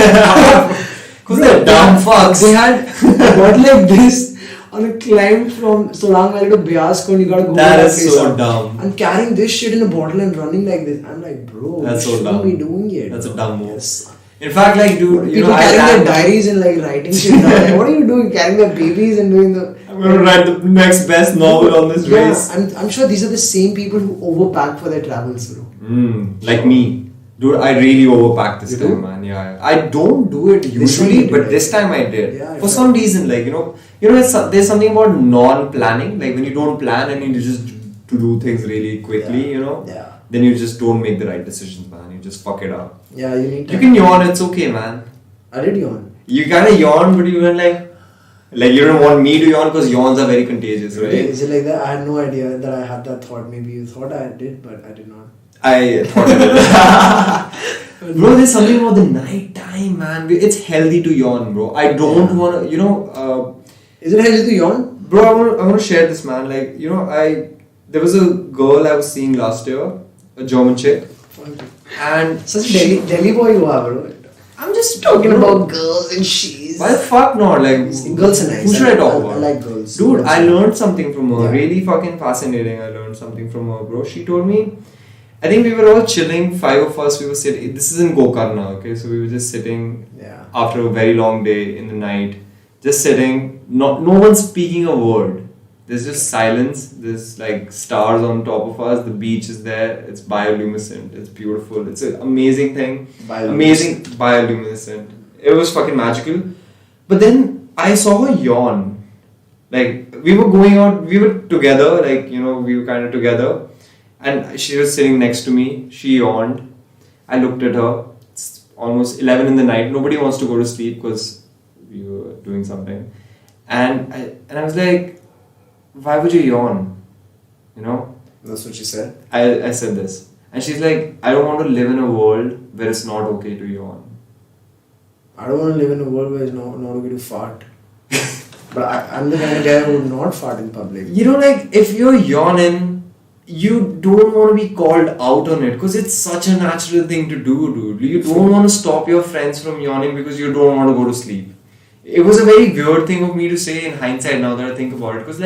Because they're dumb fucks. They had a bottle like this on a climb from Solang Valley to Bias and you gotta go That to is place so up. dumb. And carrying this shit in a bottle and running like this. I'm like, bro, That's you so shouldn't dumb. be doing it. That's a bro. dumb move. Yes. In fact, like, dude, you People know, I carrying their ran. diaries and like writing shit down. Like, what are you doing? Carrying their babies and doing the. I'm gonna write the next best novel on this Yeah, race. I'm sure these are the same people who overpack for their travels, bro. Like me. Dude, I really overpacked this You time, do? man. Yeah, I don't do it This time usually, you did, but right? this time I did. Yeah, I For felt- some reason, like there's something about non-planning. Like when you don't plan and you just to do things really quickly, Yeah. Yeah. then you just don't make the right decisions, man. You just fuck it up. Yeah, you need. You can yawn, it's okay, man. I did yawn. You kinda yawn, but you were like you don't want me to yawn because yawns are very contagious, right? Is it like that? I had no idea that I had that thought. Maybe you thought I did, but I did not. I thought it. Bro, there's something about the night time, man. It's healthy to yawn, bro. I don't wanna, Is it healthy to yawn? bro. I wanna share this, man. Like, there was a girl I was seeing last year, a German chick, and Such a Delhi boy you are, bro. I'm just Talking bro, about girls and she's. Why the fuck not? Like, Girls are nice. Who should I talk I about? like girls. Dude, Girls I are- learned something from her. Yeah. Really fucking fascinating. I learned something from her, bro. She told me, I think we were all chilling, 5 of us, we were sitting. This is in Gokarna, okay? So we were just sitting Yeah. after a very long day in the night, just sitting, no one's speaking a word. There's just silence. There's like stars on top of us. The beach is there. It's bioluminescent. It's beautiful. It's an amazing thing. Bioluminescent. Amazing bioluminescent. It was fucking magical. But then I saw her yawn. Like we were going out, we were together, we were kind of together. And she was sitting next to me. She yawned. I looked at her. It's almost 11 in the night. Nobody wants to go to sleep because we were doing something. And I was like, why would you yawn? That's what she said. I said this. And she's like, I don't want to live in a world where it's not okay to yawn. I don't want to live in a world where it's not okay to fart. But I'm the kind of guy who would not fart in public. If you're yawning, you don't want to be called out on it because it's such a natural thing to do, dude. You don't want to stop your friends from yawning because you don't want to go to sleep. It was a very weird thing of me to say in hindsight now that I think about it because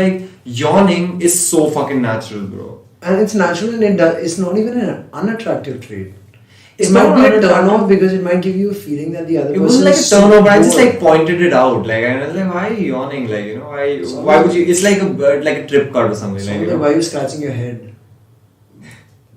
yawning is so fucking natural, bro. And it's natural and it's not even an unattractive trait. It's It might not be a unattractive. turn off because it might give you a feeling that the other It person wasn't like a is turn off, but I just bored. pointed it out. I was like, why are you yawning? Why would you? It's like a bird, like a trip cut or something. So why are you scratching your head?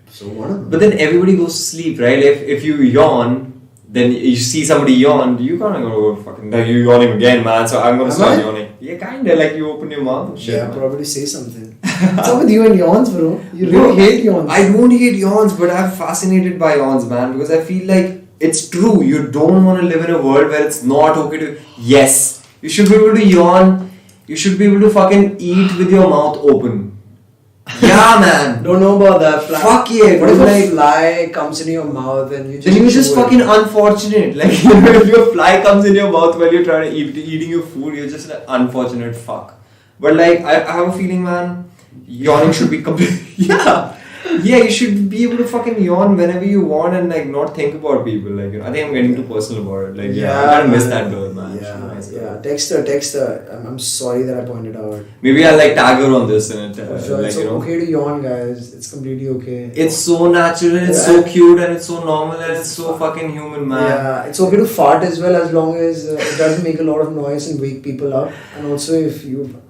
So one of them. But then everybody goes to sleep, right? If you yawn, then you see somebody yawn, you can't go fucking like you yawning again, man. So I'm gonna Am start I? yawning. Yeah, kinda like you open your mouth and shit. Yeah, man. probably say something. What's up with you and yawns, bro? You Bro, really hate yawns. I don't hate yawns, but I'm fascinated by yawns, man, because I feel like it's true. You don't want to live in a world where it's not okay to. Yes, you should be able to yawn. You should be able to fucking eat with your mouth open. Yeah, man. Don't know about that. Fuck yeah, What if dude, a fly comes in your mouth and you just. Then you're just chew it? fucking unfortunate. If your fly comes in your mouth while you're trying to eating your food, you're just an unfortunate fuck. But I have a feeling, man, yawning should be complete. Yeah, you should be able to fucking yawn whenever you want and not think about people. I think I'm getting too personal about it. I kind of miss that girl, man. She's a nice girl. Yeah. Text her. I'm sorry that I pointed out. Maybe I'll tag her on this and So it's okay to yawn, guys. It's completely okay. It's so natural and it's so cute and it's so normal and it's so fucking human, man. Yeah, it's okay to fart as well as long as it doesn't make a lot of noise and wake people up. And also if you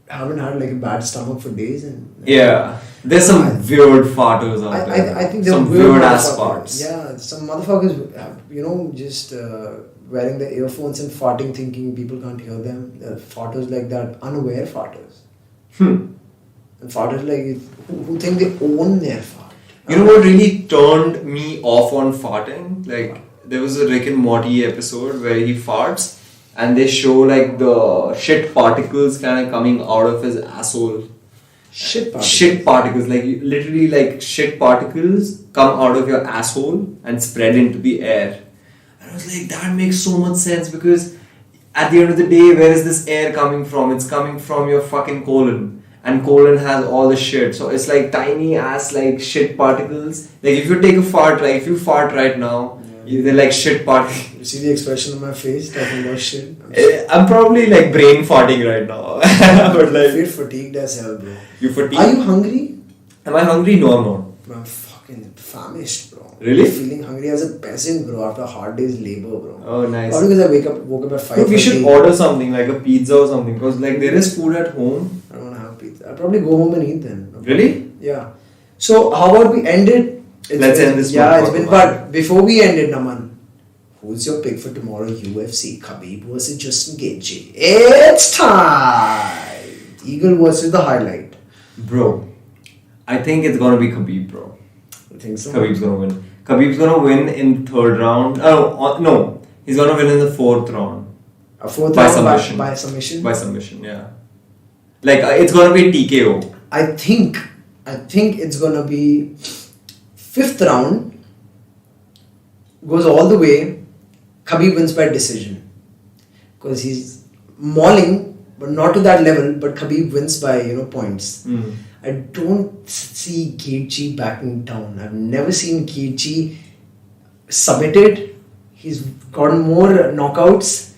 haven't had a bad stomach for days and Yeah. There's some weird farters out there. I think they're some weird ass motherfuckers. farts. Yeah, some motherfuckers, just wearing the earphones and farting, thinking people can't hear them. Farters like that, unaware farters. And farters who think they own their fart. You know what really turned me off on farting? There was a Rick and Morty episode where he farts and they show the shit particles kind of coming out of his asshole. Shit particles. Shit particles, literally shit particles come out of your asshole and spread into the air. And I was like, that makes so much sense because at the end of the day, where is this air coming from? It's coming from your fucking colon. And colon has all the shit. So it's tiny ass shit particles. If you take a fart, if you fart right now, they're shit particles. You see the expression on my face talking about shit? I'm probably like brain farting right now. But I like, feel fatigued as hell, bro. you fatigue? Are you hungry? Am I hungry? No, I'm not. Bro, I'm fucking famished, bro. Really? I'm feeling hungry as a peasant, bro, after a hard day's labor, bro. Oh, nice. All because I woke up at 5. Look, we should order something like a pizza or something because like there is food at home. I don't want to have pizza. I'll probably go home and eat then. Really? Yeah. So how about we end it? Let's end this Yeah, one. it's been. But before we end it, Naman, who's your pick for tomorrow? UFC Khabib versus Justin Gaethje. It's time. Eagle versus the highlight. Bro, I think it's gonna be Khabib, bro. I think so. Khabib's gonna win. Khabib's gonna win in third round. No, he's gonna win in the fourth round. A fourth By round submission. by submission. By submission, yeah. Like it's gonna be TKO. I think it's gonna be fifth round. Goes all the way. Khabib wins by decision. Because he's mauling, but not to that level. But Khabib wins by points. I don't see Gaethje backing down. I've never seen Gaethje submitted. He's gotten more knockouts,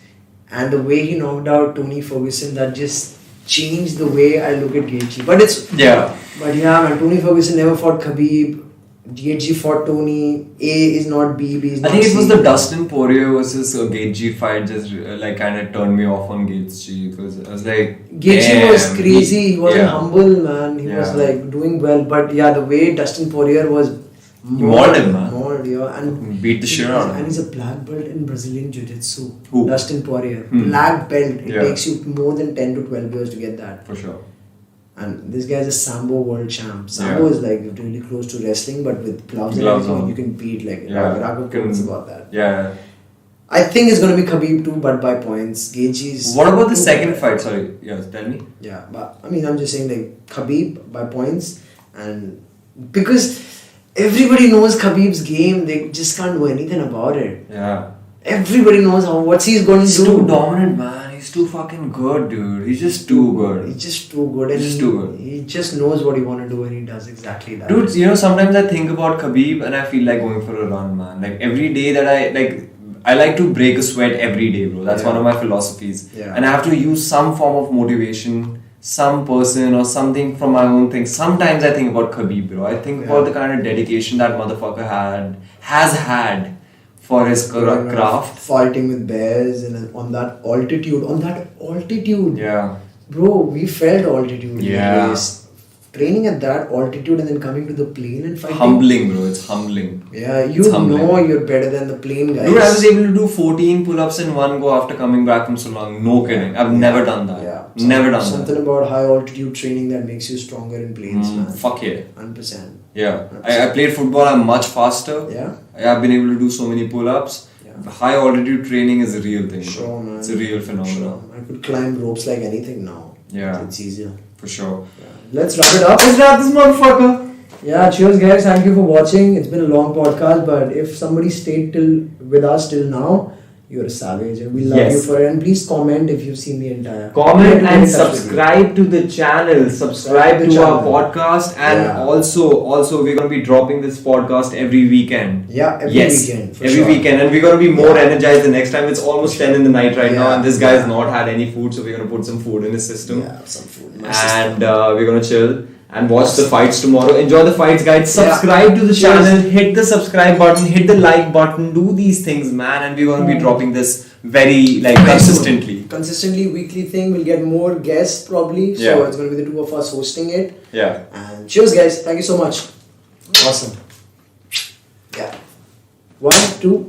and the way he knocked out Tony Ferguson, that just changed the way I look at Gaethje. But yeah, man, Tony Ferguson never fought Khabib. Gaethje fought Tony. A is not B, B is not I think it was C. the Dustin Poirier versus Gaethje fight just like kind of turned me off on Gaethje because I was like, Gaethje damn, was crazy. He wasn't yeah. humble, man. He was Yeah. like doing well. But yeah, the way Dustin Poirier was mauled him, man. mauled, yeah, and Beat the shit out of him. And he's a black belt in Brazilian Jiu-Jitsu. Who? Dustin Poirier. Hmm. Black belt. It Yeah. takes you more than 10 to 12 years to get that. For sure. And this guy's a Sambo world champ. Sambo Yeah. is like really close to wrestling, but with gloves and Gloves everything, on. you can beat like Yeah. Raghav Coates about that. Yeah. I think it's gonna be Khabib too, but by points. Gaethje's. What about the too second bad. fight? Sorry, yeah, tell me. Yeah, but I mean, I'm just saying like Khabib by points, and because everybody knows Khabib's game, they just can't do anything about it. Yeah. Everybody knows what he's going to He's do. too dominant, man. He's too fucking good, dude. He's just too good. He's just too good, and Just too good. he just knows what he want to do, and he does exactly that. Dude, sometimes I think about Khabib and I feel like going for a run, man. Like every day that I like to break a sweat every day, bro. That's Yeah. one of my philosophies. Yeah. And I have to use some form of motivation, some person or something from my own thing. Sometimes I think about Khabib, bro. I think about the kind of dedication that motherfucker has had for his craft. Fighting with bears and on that altitude. Yeah. Bro, we felt altitude. in Yeah. the race. Training at that altitude and then coming to the plane and fighting. Humbling, bro. It's humbling. Yeah, you It's humbling. know you're better than the plane guys. Dude, I was able to do 14 pull-ups in one go after coming back from so long. No kidding. I've never done that. Yeah. Never done Something that. about high altitude training that makes you stronger in planes, man. Fuck yeah. 100%. Yeah. I played football. I'm much faster. Yeah? I've been able to do so many pull-ups. Yeah. High altitude training is a real thing. Bro. Sure, man. It's a real phenomenon. Sure. I could climb ropes like anything now. Yeah. It's easier. For sure. Yeah. Let's wrap it up. Let's wrap this motherfucker. Yeah, cheers guys. Thank you for watching. It's been a long podcast, but if somebody stayed with us till now, you're a savage and we love Yes. you for it. And please comment if you've seen the entire. Comment We have to get and in touch with you. subscribe to the channel. Subscribe the to our channel. podcast, and Yeah. also we're gonna be dropping this podcast every weekend. Yeah, every Yes, weekend. For every sure. weekend, and we're gonna be more Yeah. energized the next time. It's almost 10 in the night right now, Yeah, and this guy's yeah. not had any food, so we're gonna put some food in his system. Yeah, some food. in my system. And we're gonna chill and watch the fights tomorrow. Enjoy the fights, guys. Subscribe to the Cheers. channel, hit the subscribe button, hit the like button, do these things, man. And we're gonna be dropping this very consistently. Consistently, weekly thing. We'll get more guests probably. So Yeah. it's going to be the two of us hosting it. Yeah. And cheers, guys. Thank you so much. Awesome. Yeah. 1, 2.